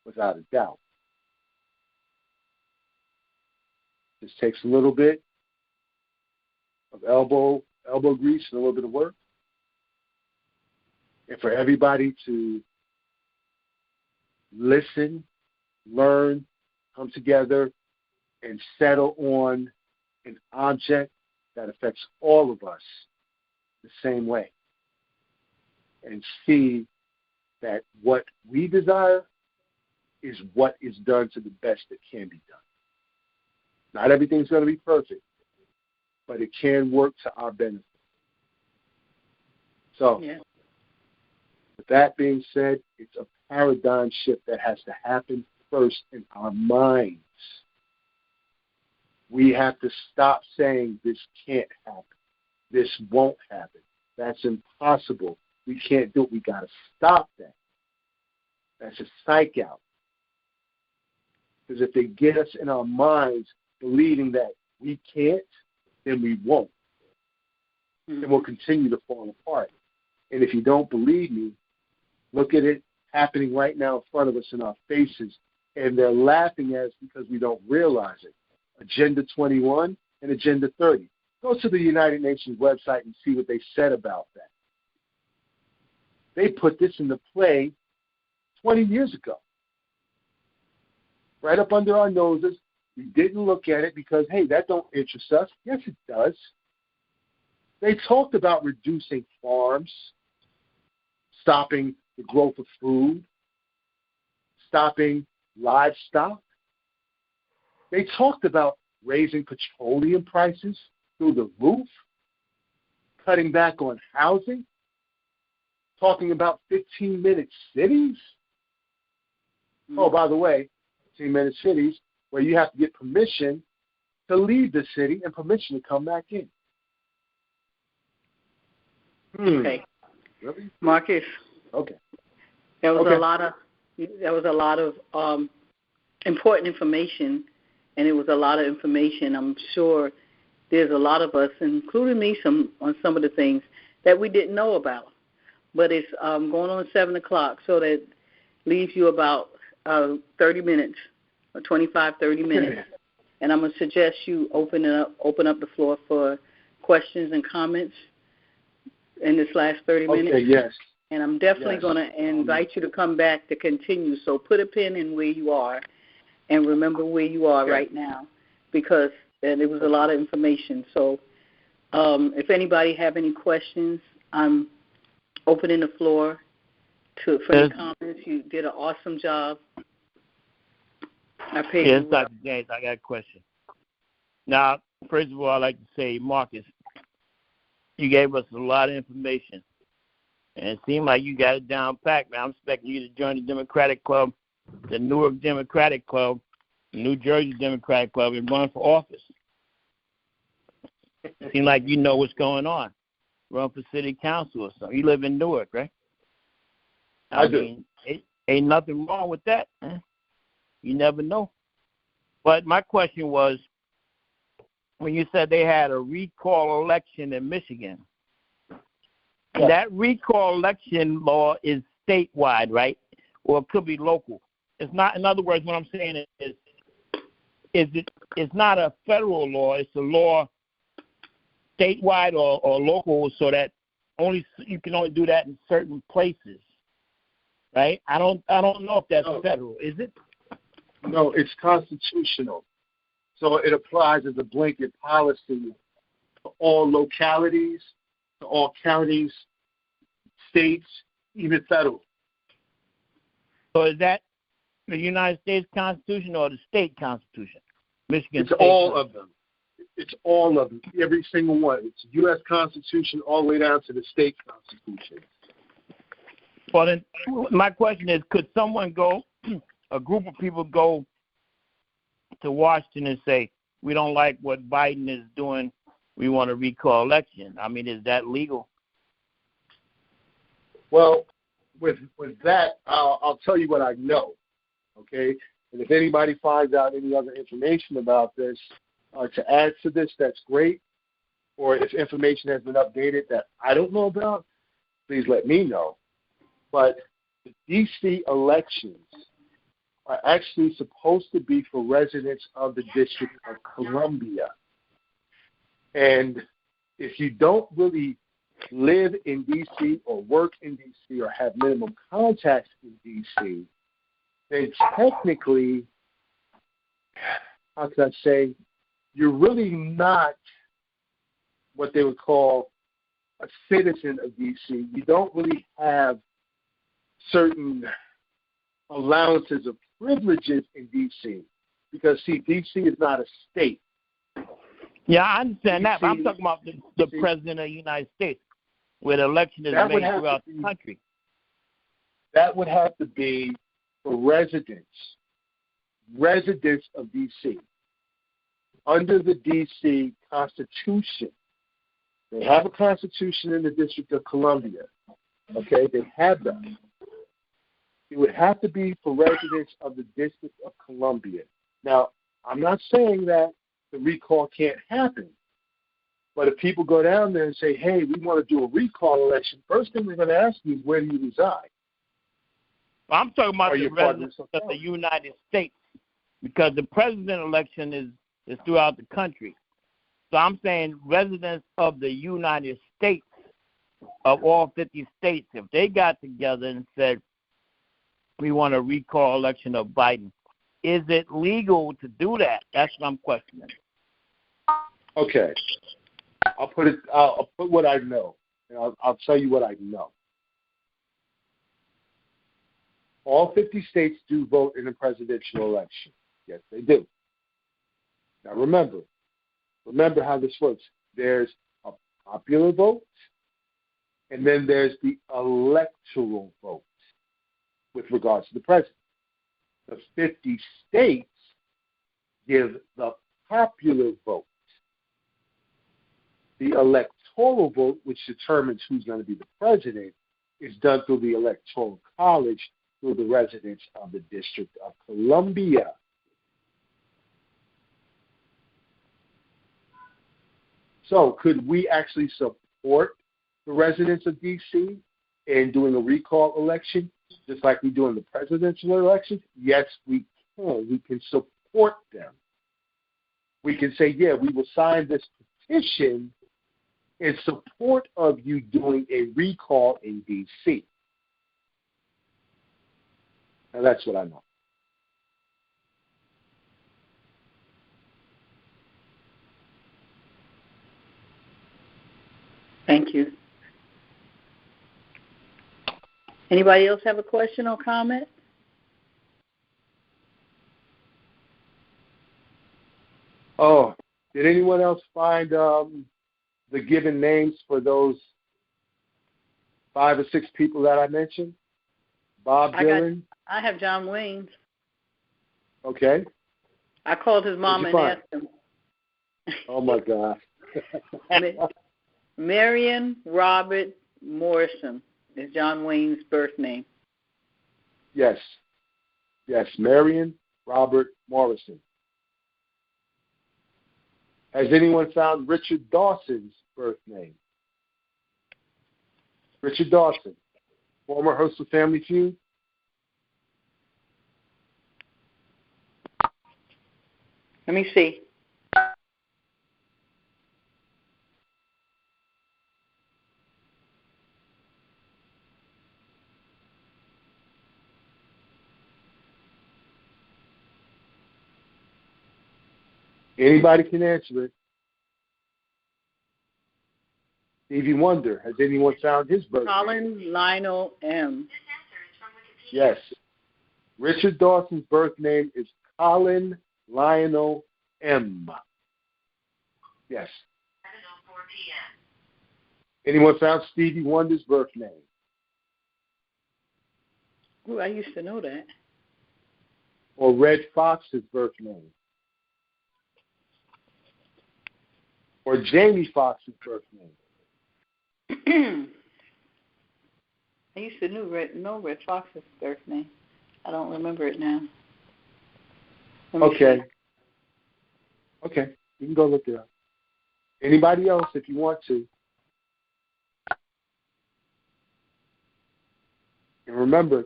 Without a doubt. This takes a little bit of elbow grease and a little bit of work. And for everybody to listen, learn, come together, and settle on an object that affects all of us the same way. And see that what we desire is what is done to the best that can be done. Not everything's going to be perfect, but it can work to our benefit. So, with that being said, it's a paradigm shift that has to happen first in our minds. We have to stop saying this can't happen. This won't happen. That's impossible. We can't do it. We got to stop that. That's a psych out. Because if they get us in our minds believing that we can't, then we won't. And we'll continue to fall apart. And if you don't believe me, look at it happening right now in front of us in our faces. And they're laughing at us because we don't realize it. Agenda 21 and Agenda 30. Go to the United Nations website and see what they said about that. They put this into play 20 years ago. Right up under our noses. We didn't look at it because, hey, that don't interest us. Yes, it does. They talked about reducing farms, stopping the growth of food, stopping livestock. They talked about raising petroleum prices through the roof, cutting back on housing, talking about 15-minute cities. Oh, by the way, 15-minute cities where you have to get permission to leave the city and permission to come back in. Okay. Really? Marcus. Okay. There was a lot of important information and it was a lot of information. I'm sure there's a lot of us, including me, on some of the things that we didn't know about. But it's going on at 7 o'clock, so that leaves you about 30 minutes, or 25, 30 minutes. And I'm going to suggest you open up the floor for questions and comments in this last 30 minutes. Okay, yes. And I'm definitely going to invite you to come back to continue. So put a pin in where you are and remember where you are right now, because it was a lot of information. So if anybody have any questions, I'm opening the floor for any comments. You did an awesome job. I paid you. Yes, Dr. James, I got a question. Now, first of all, I'd like to say, Marcus, you gave us a lot of information, and it seemed like you got it down packed, man. I'm expecting you to join the Democratic Club, the Newark Democratic Club, the New Jersey Democratic Club, and run for office. It seems like you know what's going on. Run for city council or something. You live in Newark, right? I mean, ain't nothing wrong with that, man. You never know. But my question was, when you said they had a recall election in Michigan, that recall election law is statewide, right? Or it could be local. It's not. In other words, what I'm saying is it's not a federal law. It's a law statewide or local, so that you can only do that in certain places, right? I don't know if that's federal. Is it? No, it's constitutional. So it applies as a blanket policy to all localities, to all counties, states, even federal. So is that the United States Constitution or the state Constitution? Michigan It's State all of them. It's all of them, every single one. It's U.S. Constitution all the way down to the state Constitution. Well, then, my question is, could someone go, a group of people go to Washington and say, we don't like what Biden is doing, we want to recall election? I mean, is that legal? Well, with that, I'll tell you what I know, okay? And if anybody finds out any other information about this, to add to this, that's great. Or if information has been updated that I don't know about, please let me know. But the D.C. elections are actually supposed to be for residents of the District of Columbia. And if you don't really live in D.C. or work in D.C. or have minimum contacts in D.C., then technically, how can I say, you're really not what they would call a citizen of D.C. You don't really have certain allowances of privileges in D.C. because, see, D.C. is not a state. Yeah, I understand that, but I'm talking about the President of the United States, where the election is made throughout the country. That would have to be for residents of D.C. Under the D.C. Constitution. They have a constitution in the District of Columbia. Okay, they have that. It would have to be for residents of the District of Columbia. Now, I'm not saying that the recall can't happen, but if people go down there and say, hey, we want to do a recall election, first thing we're going to ask you is, where do you reside? Well, I'm talking about the residents of the United States, because the president election is throughout the country. So I'm saying residents of the United States, of all 50 states, if they got together and said, we want a recall election of Biden, is it legal to do that? That's what I'm questioning. Okay. I'll put what I know, and I'll tell you what I know. All 50 states do vote in a presidential election. Yes, they do. Now remember how this works. There's a popular vote, and then there's the electoral vote with regards to the president. The 50 states give the popular vote. The electoral vote, which determines who's going to be the president, is done through the Electoral College, through the residents of the District of Columbia. So could we actually support the residents of D.C. in doing a recall election, just like we do in the presidential elections? Yes, we can. We can support them. We can say, yeah, we will sign this petition in support of you doing a recall in D.C. And that's what I know. Thank you. Anybody else have a question or comment? Oh, did anyone else find the given names for those 5 or 6 people that I mentioned? Bob Dylan? I have John Wayne's. Okay. I called his mom and asked him. Oh, my God. Marion Robert Morrison is John Wayne's birth name. Yes. Yes, Marion Robert Morrison. Has anyone found Richard Dawson's birth name? Richard Dawson, former host of Family Feud. Let me see. Anybody can answer it. Stevie Wonder, has anyone found his birth name? Colin Lionel M. Yes. Richard Dawson's birth name is Colin Lionel M. Yes. 7:04 p.m. Anyone found Stevie Wonder's birth name? Ooh, I used to know that. Or Red Fox's birth name? Or Jamie Foxx's birth name? I used to know Red Fox's birth name. I don't remember it now. Okay. Okay. You can go look it up. Anybody else if you want to. And remember,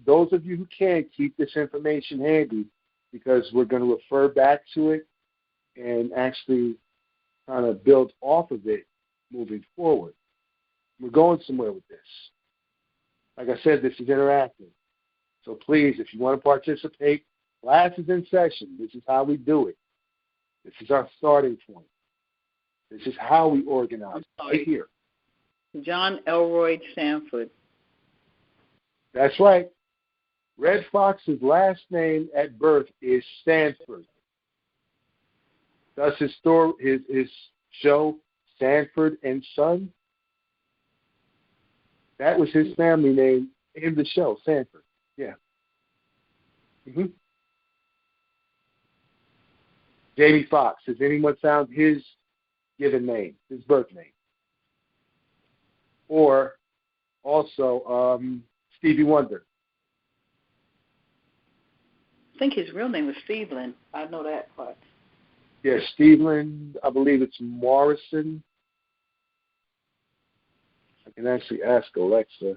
those of you who can, keep this information handy because we're going to refer back to it and actually kind of build off of it moving forward. We're going somewhere with this. Like I said, this is interactive. So please, if you want to participate, class is in session. This is how we do it. This is our starting point. This is how we organize right here. John Elroy Sanford. That's right. Red Fox's last name at birth is Sanford. Thus his show, Sanford and Son, that was his family name in the show, Sanford. Yeah. Mm-hmm. Jamie Foxx, has anyone found his given name, his birth name? Or also Stevie Wonder. I think his real name was Stevlin. I know that part. Yeah, Stevlin, I believe it's Morrison. I can actually ask Alexa.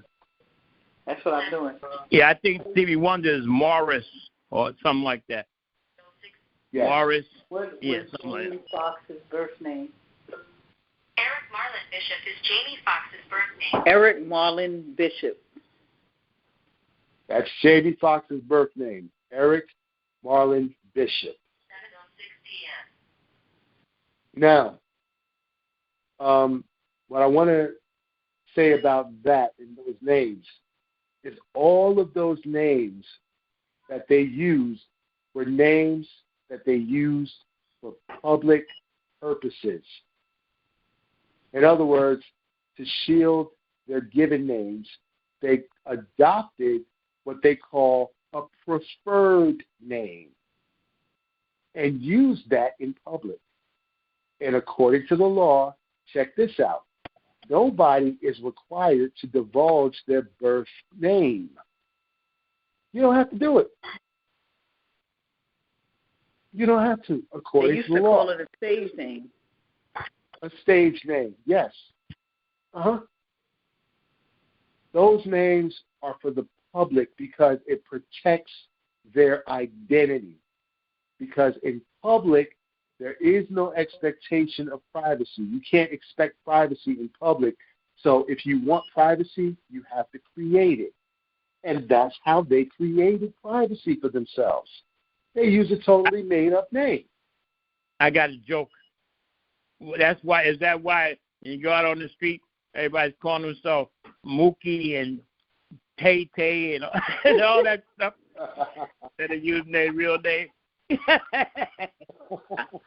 That's what I'm doing. Yeah, I think Stevie Wonder is Morris or something like that. Yes. Morris. What Yeah, was something like Jamie Foxx's birth name? Eric Marlin Bishop is Jamie Foxx's birth name. Eric Marlin Bishop. That's Jamie Foxx's birth name, Eric Marlin Bishop. 7:06 p.m. Now, what I want to say about that and those names is all of those names that they used were names that they used for public purposes. In other words, to shield their given names, they adopted what they call a preferred name and used that in public. And according to the law, check this out, nobody is required to divulge their birth name. You don't have to do it. You don't have to, according to the law. They used to call it a stage name. A stage name, yes. Those names are for the public because it protects their identity. Because in public, there is no expectation of privacy. You can't expect privacy in public. So if you want privacy, you have to create it. And that's how they created privacy for themselves. They use a totally made-up name. I got a joke. That's why. Is that why when you go out on the street, everybody's calling themselves Mookie and Tay Tay and all that stuff instead of using their real name?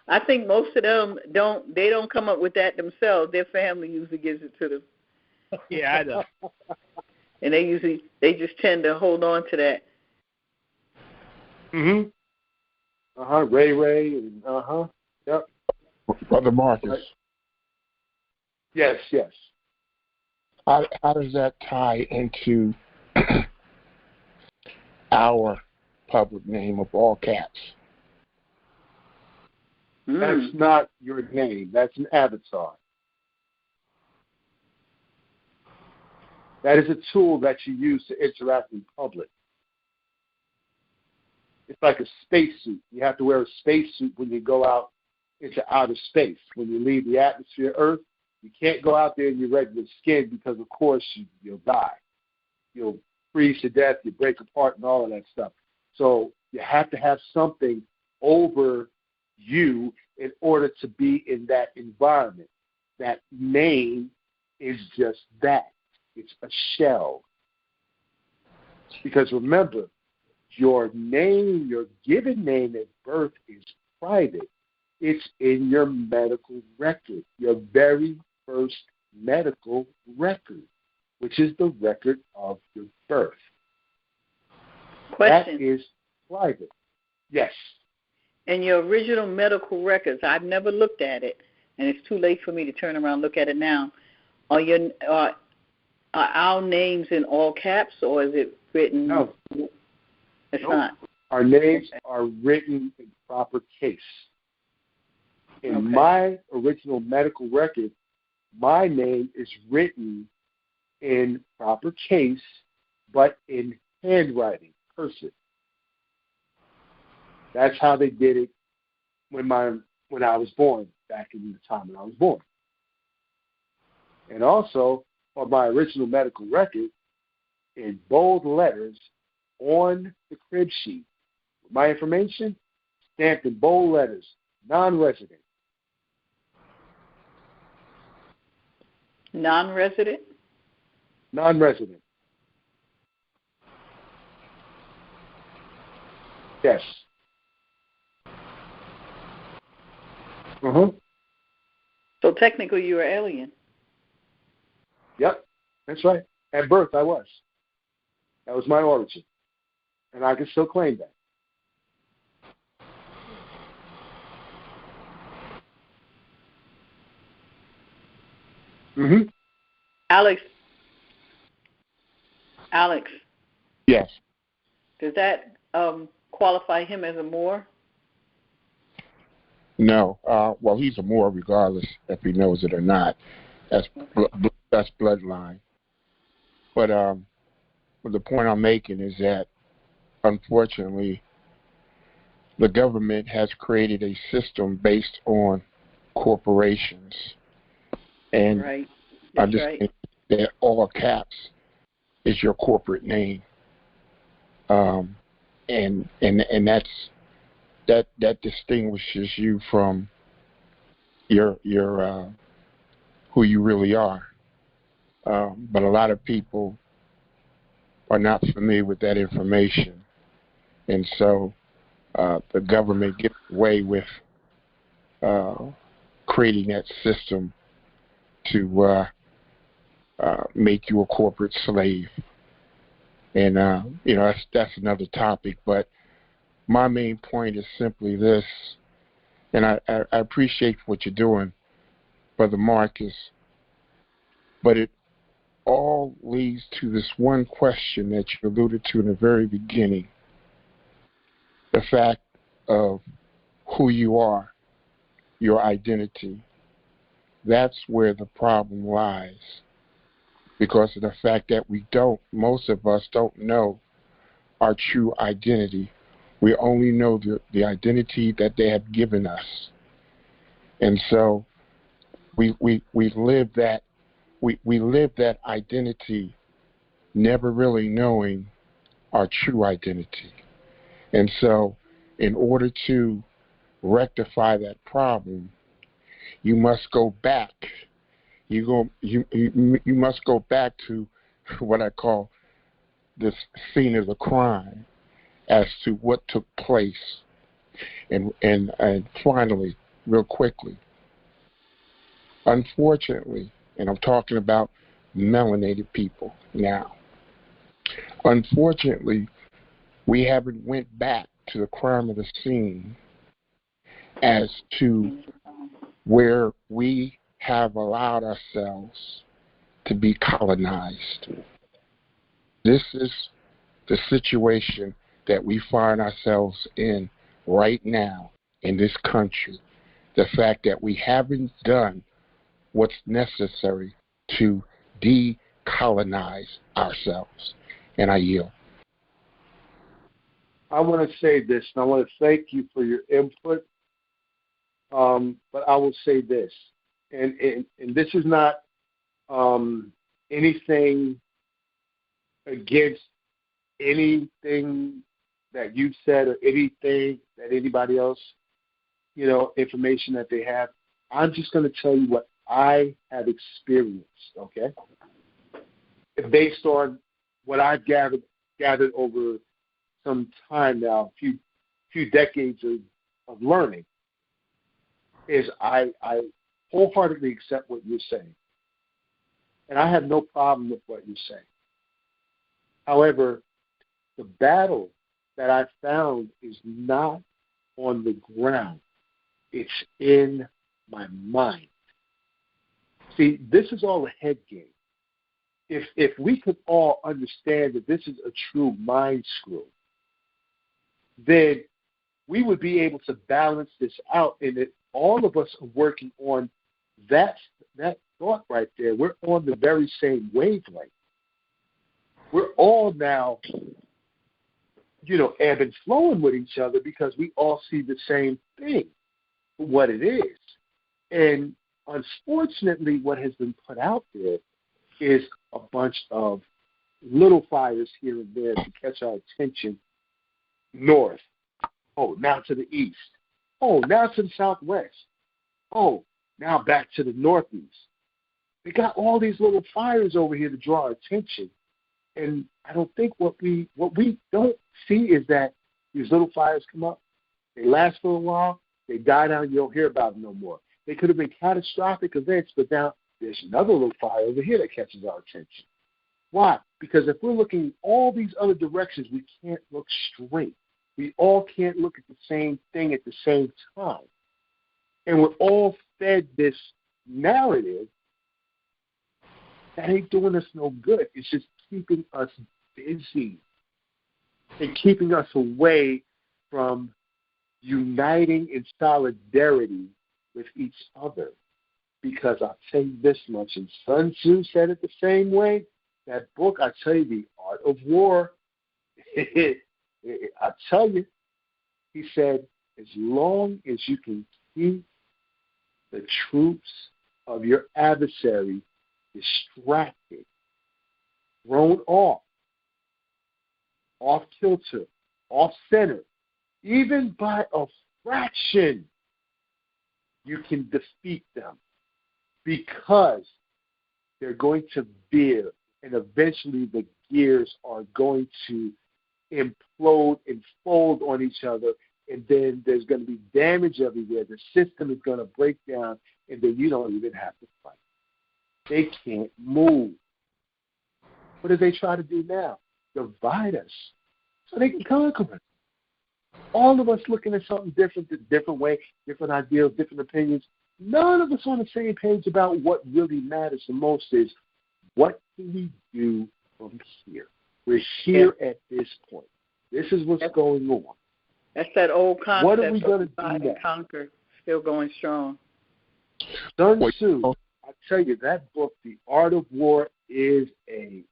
I think most of them don't come up with that themselves. Their family usually gives it to them. Yeah, I know. And they just tend to hold on to that. Ray and Yep. Brother Marcus. Right. Yes. How does that tie into our public name of all caps? That's not your name. That's an avatar. That is a tool that you use to interact in public. It's like a spacesuit. You have to wear a spacesuit when you go out into outer space. When you leave the atmosphere of Earth, you can't go out there in your regular skin because, of course, you'll die. You'll freeze to death, you break apart, and all of that stuff. So you have to have something over you in order to be in that environment. That name is just that. It's a shell. Because remember, your name, your given name at birth is private. It's in your medical record, your very first medical record, which is the record of your birth. Question. That is private. Yes. And your original medical records, I've never looked at it, and it's too late for me to turn around and look at it now. Are our names in all caps, or is it written? No. It's not. Our names are written in proper case. In my original medical record, my name is written in proper case, but in handwriting, cursive. That's how they did it when I was born, back in the time when I was born. And also, on my original medical record, in bold letters on the crib sheet, my information stamped in bold letters, non-resident. Non-resident? Non-resident. Yes. So technically you're an alien. Yep, that's right. At birth, I was. That was my origin. And I can still claim that. Alex. Yes. Does that qualify him as a Moor? No. Well, he's a Moor regardless if he knows it or not. That's bloodline. But the point I'm making is that, unfortunately, the government has created a system based on corporations. And right. Understand that all caps is your corporate name. And that distinguishes you from your who you really are. But a lot of people are not familiar with that information, and so the government gets away with creating that system to make you a corporate slave. And that's another topic. But my main point is simply this, and I appreciate what you're doing, Brother Marcus, but it all leads to this one question that you alluded to in the very beginning, the fact of who you are, your identity. That's where the problem lies, because of the fact that most of us don't know our true identity. We only know the identity that they have given us. And so we live that identity, never really knowing our true identity. And so in order to rectify that problem, you must go back. You must go back to what I call this scene of the crime, as to what took place. And finally, real quickly, unfortunately, and I'm talking about melanated people now, unfortunately, we haven't went back to the crime of the scene as to where we have allowed ourselves to be colonized. This is the situation that we find ourselves in right now in this country. The fact that we haven't done what's necessary to decolonize ourselves. And I yield. I want to say this, and I want to thank you for your input. But I will say this, and this is not anything against anything that you've said or anything that anybody else, information that they have. I'm just going to tell you what I have experienced, okay? Based on what I've gathered over some time now, a few decades of learning, is I wholeheartedly accept what you're saying. And I have no problem with what you're saying. However, the battle that I found is not on the ground. It's in my mind. See, this is all a head game. If we could all understand that this is a true mind screw, then we would be able to balance this out, and that all of us are working on that thought right there. We're on the very same wavelength. We're all now, ebb and flowing with each other because we all see the same thing, what it is. And unfortunately, what has been put out there is a bunch of little fires here and there to catch our attention north. Oh, now to the east. Oh, now to the southwest. Oh, now back to the northeast. They got all these little fires over here to draw our attention. And I don't think what we don't see is that these little fires come up, they last for a while, they die down, you don't hear about them no more. They could have been catastrophic events, but now there's another little fire over here that catches our attention. Why? Because if we're looking in all these other directions, we can't look straight. We all can't look at the same thing at the same time. And we're all fed this narrative that ain't doing us no good. It's just keeping us busy and keeping us away from uniting in solidarity with each other. Because I'll tell you this much, and Sun Tzu said it the same way. That book, I tell you, The Art of War, I tell you, he said, as long as you can keep the troops of your adversary distracted, thrown off kilter, off center, even by a fraction, you can defeat them, because they're going to veer, and eventually the gears are going to implode and fold on each other, and then there's going to be damage everywhere. The system is going to break down, and then you don't even have to fight. They can't move. What do they try to do now? Divide us so they can conquer us. All of us looking at something different, a different way, different ideals, different opinions. None of us on the same page about what really matters the most is, what do we do from here? We're here at this point. This is what's going on. That's that old concept. What are we going to do divide now? and conquer, still going strong. Sun Tzu, I tell you, that book, The Art of War, is a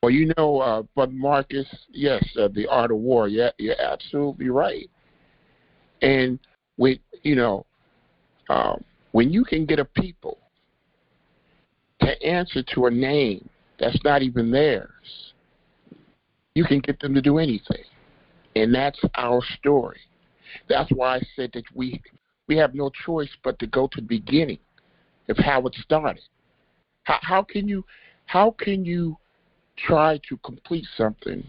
Well, but Marcus, yes, The Art of War. Yeah, you're absolutely right. And when when you can get a people to answer to a name that's not even theirs, you can get them to do anything. And that's our story. That's why I said that we have no choice but to go to the beginning of how it started. How can you try to complete something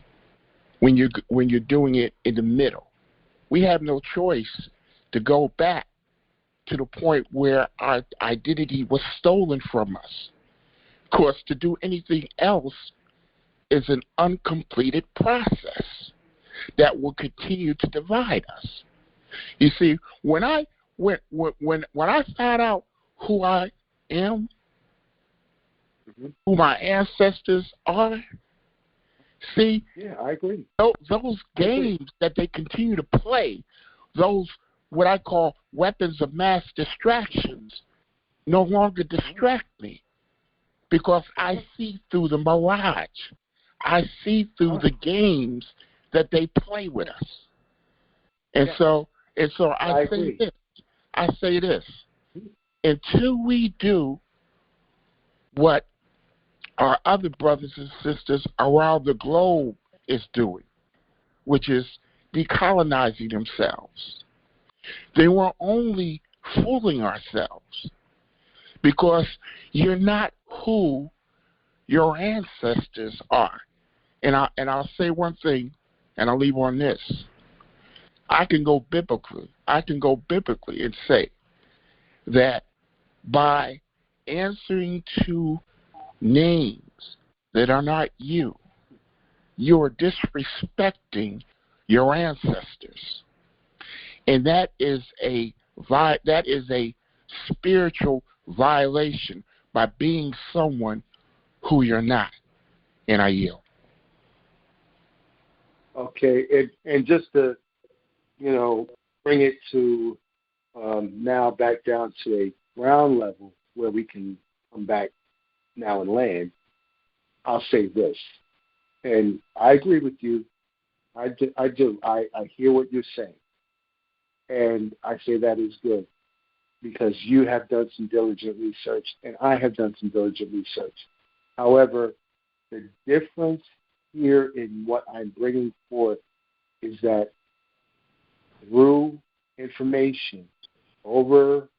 when you're doing it in the middle? We have no choice to go back to the point where our identity was stolen from us. Of course, to do anything else is an uncompleted process that will continue to divide us. You see, when I found out who I am, who my ancestors are, see, yeah, I agree. Those games that they continue to play, those what I call weapons of mass distractions, no longer distract me because I see through the mirage. I see through the games that they play with us. And so I say this. Until we do what our other brothers and sisters around the globe is doing, which is decolonizing themselves, then we're only fooling ourselves because you're not who your ancestors are. And I'll say one thing, and I'll leave on this. I can go biblically and say that by answering to names that are not you, you're disrespecting your ancestors. And that is a spiritual violation by being someone who you're not. And I yield. Okay, and just to, bring it to now back down to a ground level where we can come back now and land, I'll say this. And I agree with you. I do. I hear what you're saying. And I say that is good because you have done some diligent research and I have done some diligent research. However, the difference here in what I'm bringing forth is that through information over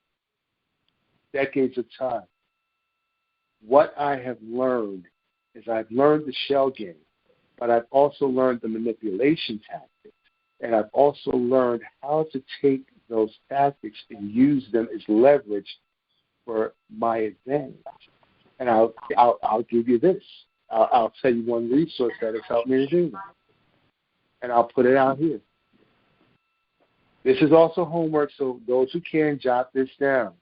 decades of time, what I have learned is I've learned the shell game, but I've also learned the manipulation tactics, and I've also learned how to take those tactics and use them as leverage for my advantage. And I'll give you this. I'll tell you one resource that has helped me to do that. And I'll put it out here. This is also homework, so those who can, jot this down.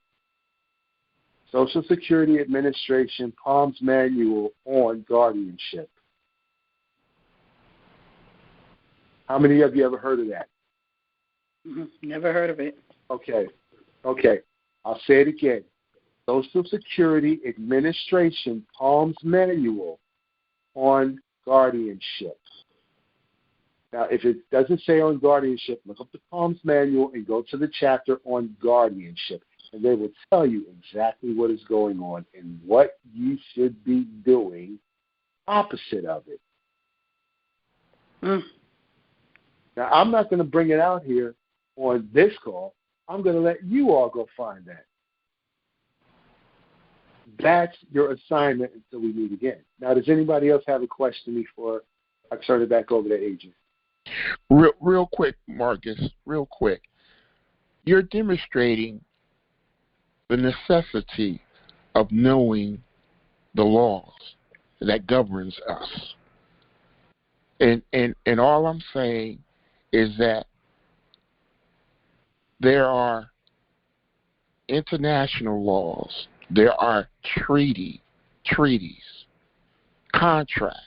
Social Security Administration Palms Manual on Guardianship. How many of you ever heard of that? Never heard of it. Okay. I'll say it again. Social Security Administration Palms Manual on Guardianship. Now, if it doesn't say on guardianship, look up the Palms Manual and go to the chapter on guardianship, and they will tell you exactly what is going on and what you should be doing opposite of it. Now, I'm not going to bring it out here on this call. I'm going to let you all go find that. That's your assignment until we meet again. Now, does anybody else have a question before I turn it back over to Adrienne? Real quick, Marcus, real quick. You're demonstrating the necessity of knowing the laws that governs us. And all I'm saying is that there are international laws, there are treaties, contracts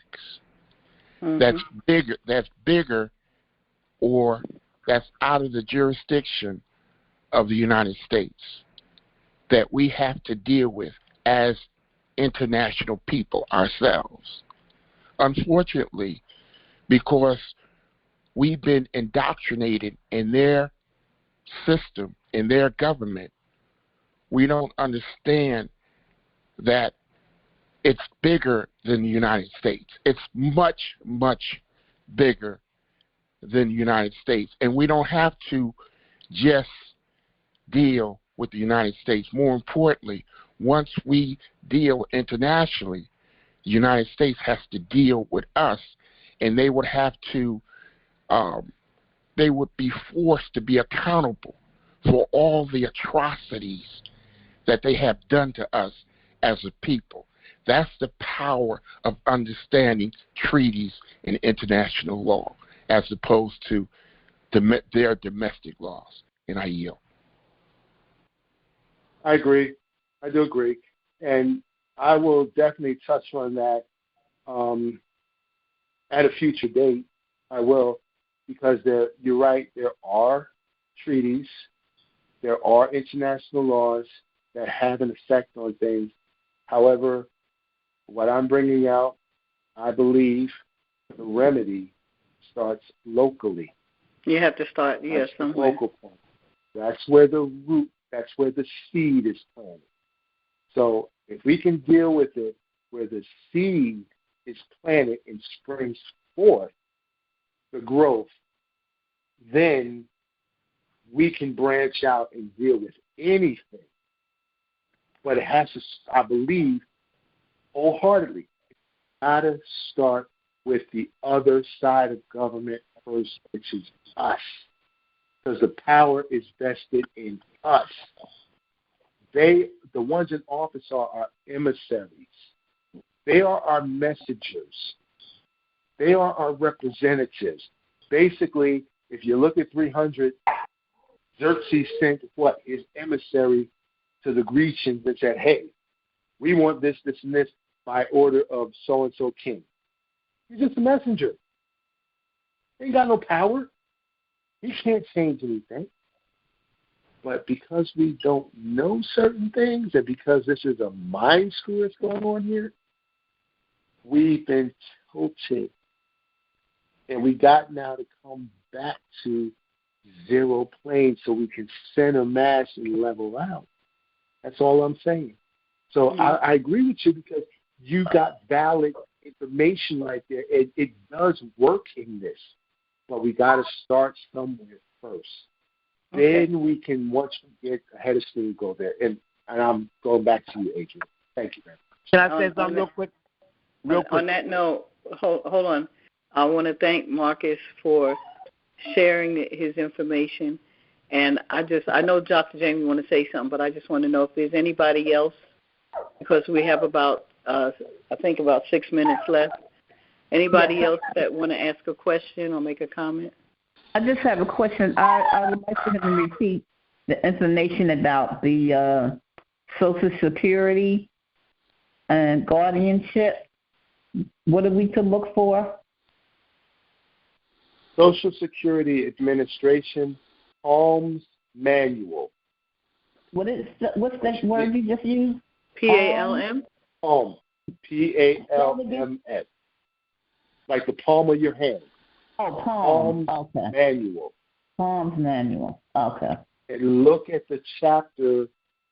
that's bigger or that's out of the jurisdiction of the United States that we have to deal with as international people ourselves. Unfortunately, because we've been indoctrinated in their system, in their government, we don't understand that it's bigger than the United States. It's much, much bigger than the United States. And we don't have to just deal with the United States. More importantly, once we deal internationally, the United States has to deal with us, and they would have to, they would be forced to be accountable for all the atrocities that they have done to us as a people. That's the power of understanding treaties and international law as opposed to their domestic laws. And I yield. I agree. I do agree. And I will definitely touch on that at a future date. I will, because you're right, there are treaties, there are international laws that have an effect on things. However, what I'm bringing out, I believe the remedy starts locally. You have to start, yes, somewhere. Local point. That's where the root, that's where the seed is planted. So if we can deal with it where the seed is planted and springs forth the growth, then we can branch out and deal with anything. But it has to, I believe, wholeheartedly, it's got to start with the other side of government first, which is us. Because the power is vested in us. The ones in office are our emissaries. They are our messengers. They are our representatives. Basically, if you look at 300, Xerxes sent his emissary to the Grecians and said, hey, we want this, this, and this by order of so-and-so king. He's just a messenger. He ain't got no power. He can't change anything. But because we don't know certain things and because this is a mind screw that's going on here, we've been tilted. And we got now to come back to zero plane so we can center mass and level out. That's all I'm saying. So I agree with you because you got valid information right there. It does work in this, but we got to start somewhere first. Okay. Then we can, once we get ahead of steam, go there. And I'm going back to you, Adrienne. Thank you very much. Can I say something real quick? On that note, hold on. I want to thank Marcus for sharing his information. And I know Dr. Jamie want to say something, but I just want to know if there's anybody else, because we have about 6 minutes left. Anybody else that want to ask a question or make a comment? I just have a question. I would like for him to repeat the information about the Social Security and guardianship. What are we to look for? Social Security Administration Palms Manual. What's that word you just used? PALM? Palm. PALMS. Like the palm of your hand. Oh, Palms. Okay. Manual. Palms Manual. Okay. And look at the chapter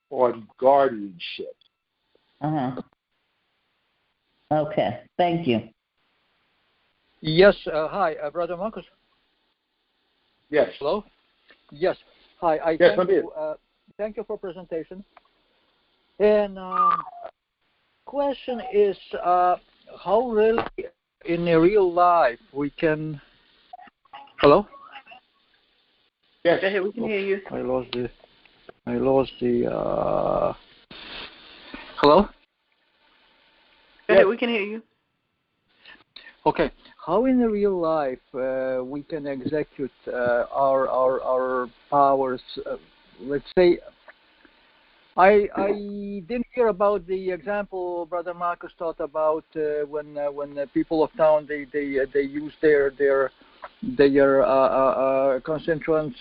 on guardianship. Uh-huh. Okay. Thank you. Yes. Hi, Brother Marcus. Yes. Hello? Yes. Hi. Yes, I'm here. Thank you for presentation. And question is, how really in a real life we can... Hello? Yes. Go ahead, we can hear you. I lost the Hello? Go ahead, we can hear you. Okay. How in the real life we can execute our powers? Let's say, I didn't hear about the example Brother Marcus taught about when the people of town they use their constituents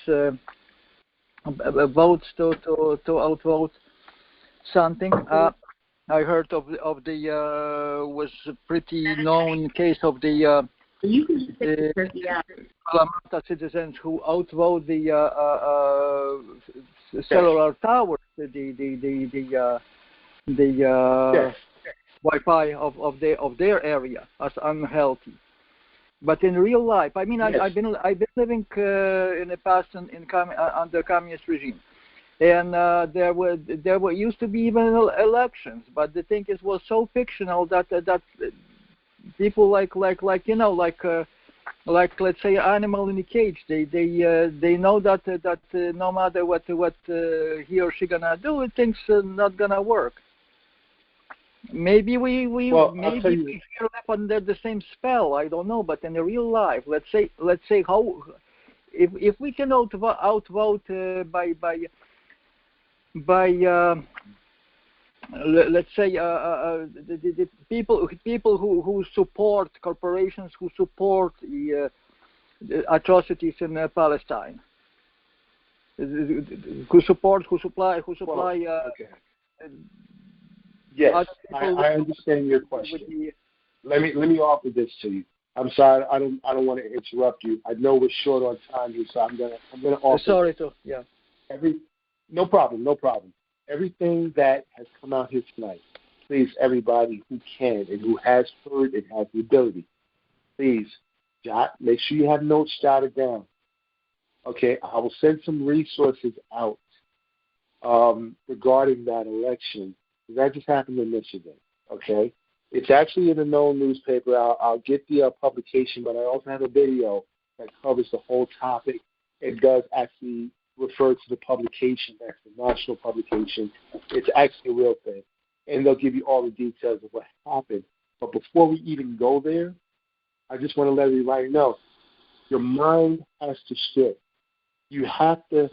votes to outvote something. I heard of the was a pretty known case of the Kalamata citizens who outvote the cellular towers, the Wi-Fi of their area as unhealthy. But in real life, I mean, I've been living in the past under communist regime, and there used to be even elections. But the thing is, was so fictional that people like let's say animal in a cage. They know that no matter what he or she gonna do, things not gonna work. Maybe we feel up under the same spell. I don't know, but in the real life, let's say how if we can outvote by let's say the people who support corporations who support the atrocities in Palestine, who supply. Okay. Yes, I understand your question. Let me offer this to you. I'm sorry, I don't want to interrupt you. I know we're short on time here, so I'm gonna offer. Sorry to yeah. No problem. Everything that has come out here tonight, please, everybody who can and who has heard and has the ability, please make sure you have notes jotted down. Okay, I will send some resources out regarding that election. That just happened in Michigan, okay? It's actually in a known newspaper. I'll get the publication, but I also have a video that covers the whole topic. It does actually refer to the publication. That's the national publication. It's actually a real thing. And they'll give you all the details of what happened. But before we even go there, I just want to let everybody know, your mind has to shift. You have to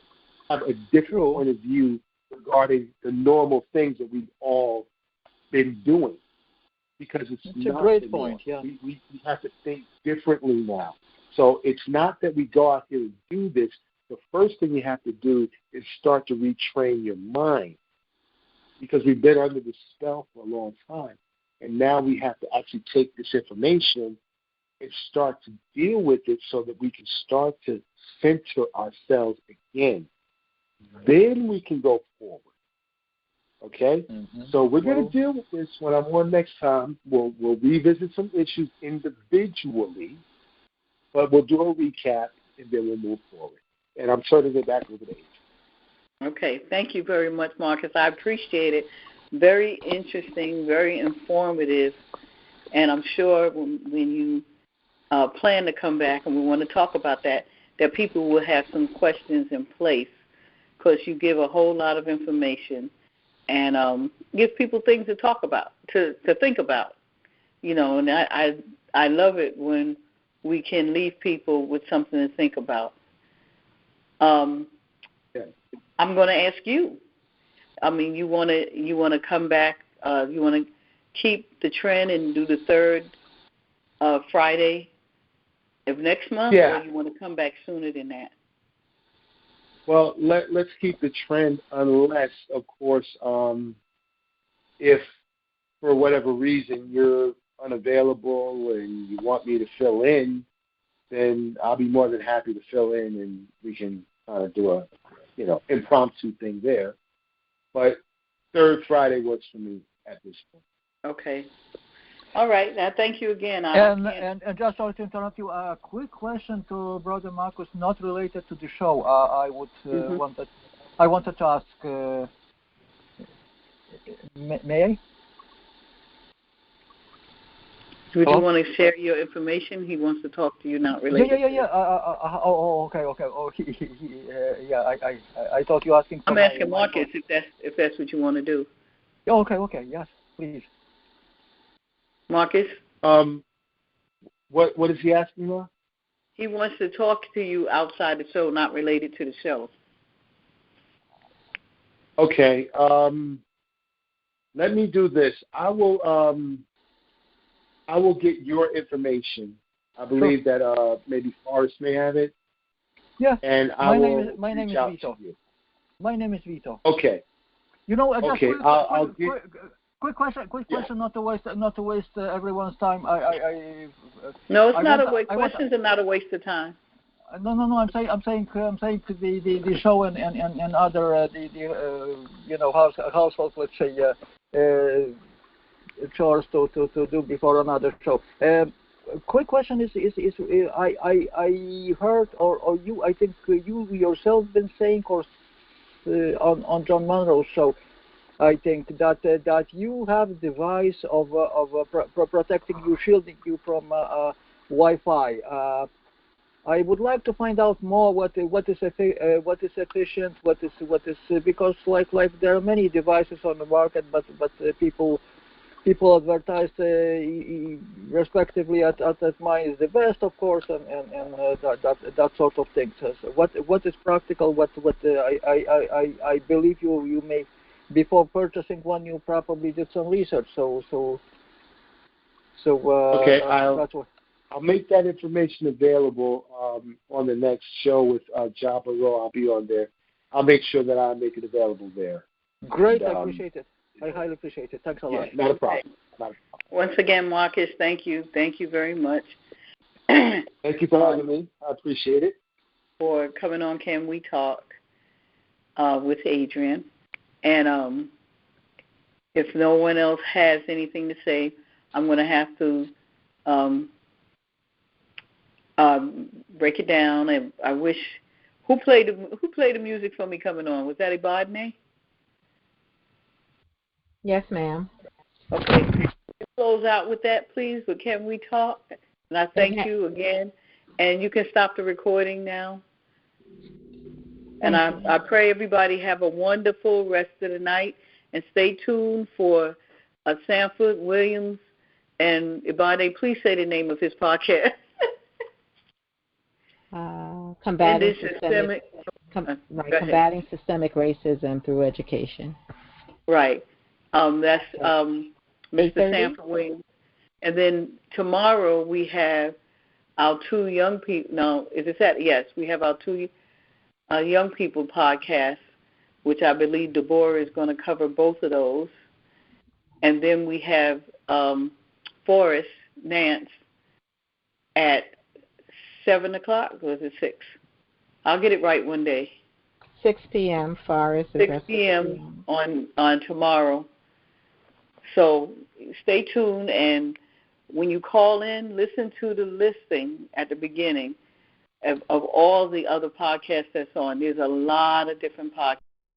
have a different point of view regarding the normal things that we've all been doing, because it's not a great point. Yeah, we have to think differently now. So it's not that we go out here and do this. The first thing you have to do is start to retrain your mind, because we've been under the spell for a long time, and now we have to actually take this information and start to deal with it so that we can start to center ourselves again. Then we can go forward. Okay? Mm-hmm. So we're going to deal with this when I'm on next time. We'll revisit some issues individually, but we'll do a recap, and then we'll move forward. And I'm turning it back over to Adrienne. Okay. Thank you very much, Marcus. I appreciate it. Very interesting, very informative, and I'm sure when you plan to come back and we want to talk about that people will have some questions in place, because you give a whole lot of information and give people things to talk about, to think about, and I love it when we can leave people with something to think about. I'm going to ask you. I mean, you want to come back, you want to keep the trend and do the third Friday of next month, or you want to come back sooner than that? Well, let's keep the trend, unless, of course, if for whatever reason you're unavailable and you want me to fill in, then I'll be more than happy to fill in, and we can do a impromptu thing there. But third Friday works for me at this point. Okay. All right. Now, thank you again. And just sorry to interrupt you. A quick question to Brother Marcus, not related to the show. I wanted to ask. May I? Would you want to share your information? He wants to talk to you, not related. Yeah. Okay. Oh, I thought you were asking. I'm asking Marcus if that's what you want to do. Okay. Yes, please. Marcus? What is he asking now? He wants to talk to you outside the show, not related to the show. Okay. Let me do this. I will get your information. I believe that maybe Forrest may have it. Yeah. And my name is Vito. My name is Vito. Okay. You know, just okay. quick question, not to waste everyone's time. No, it's not a waste. Questions are not a waste of time. No. I'm saying to the show and other household, let's say, chores to do before another show. Quick question is I heard or you, I think you yourself been saying on John Monroe's show, I think that you have a device of protecting you, shielding you from Wi-Fi. I would like to find out more what is efficient, what is because like there are many devices on the market, but people advertise respectively at mine is the best, of course, and that sort of thing. So what is practical? What I believe you may, before purchasing one, you probably did some research. Okay, I'll make that information available on the next show with John Monroe. I'll be on there. I'll make sure that I make it available there. Great, I appreciate it. I highly appreciate it. Thanks a lot. Not a problem. Once again, Marcus, thank you. Thank you very much. Thank you for having me. I appreciate it. For coming on Can We Talk with Adrienne. And if no one else has anything to say, I'm going to have to break it down. And I wish who played the music for me coming on? Was that Ibadne? Yes, ma'am. Okay. Close out with that, please. But Can We Talk? And I thank you again. And you can stop the recording now. And I pray everybody have a wonderful rest of the night. And stay tuned for Sanford Williams and Ibadne. Please say the name of his podcast. Combating systemic racism through education. Right. That's Mr. Sanford Williams. And then tomorrow we have our two young people. No, is it that? Yes, we have our two young people podcast, which I believe Deborah is going to cover both of those. And then we have Forrest Nance at 7 o'clock, or is it 6? I'll get it right one day. 6 p.m. Forrest. 6 p.m. on tomorrow. So stay tuned, and when you call in, listen to the listing at the beginning of all the other podcasts that's on. There's a lot of different podcasts.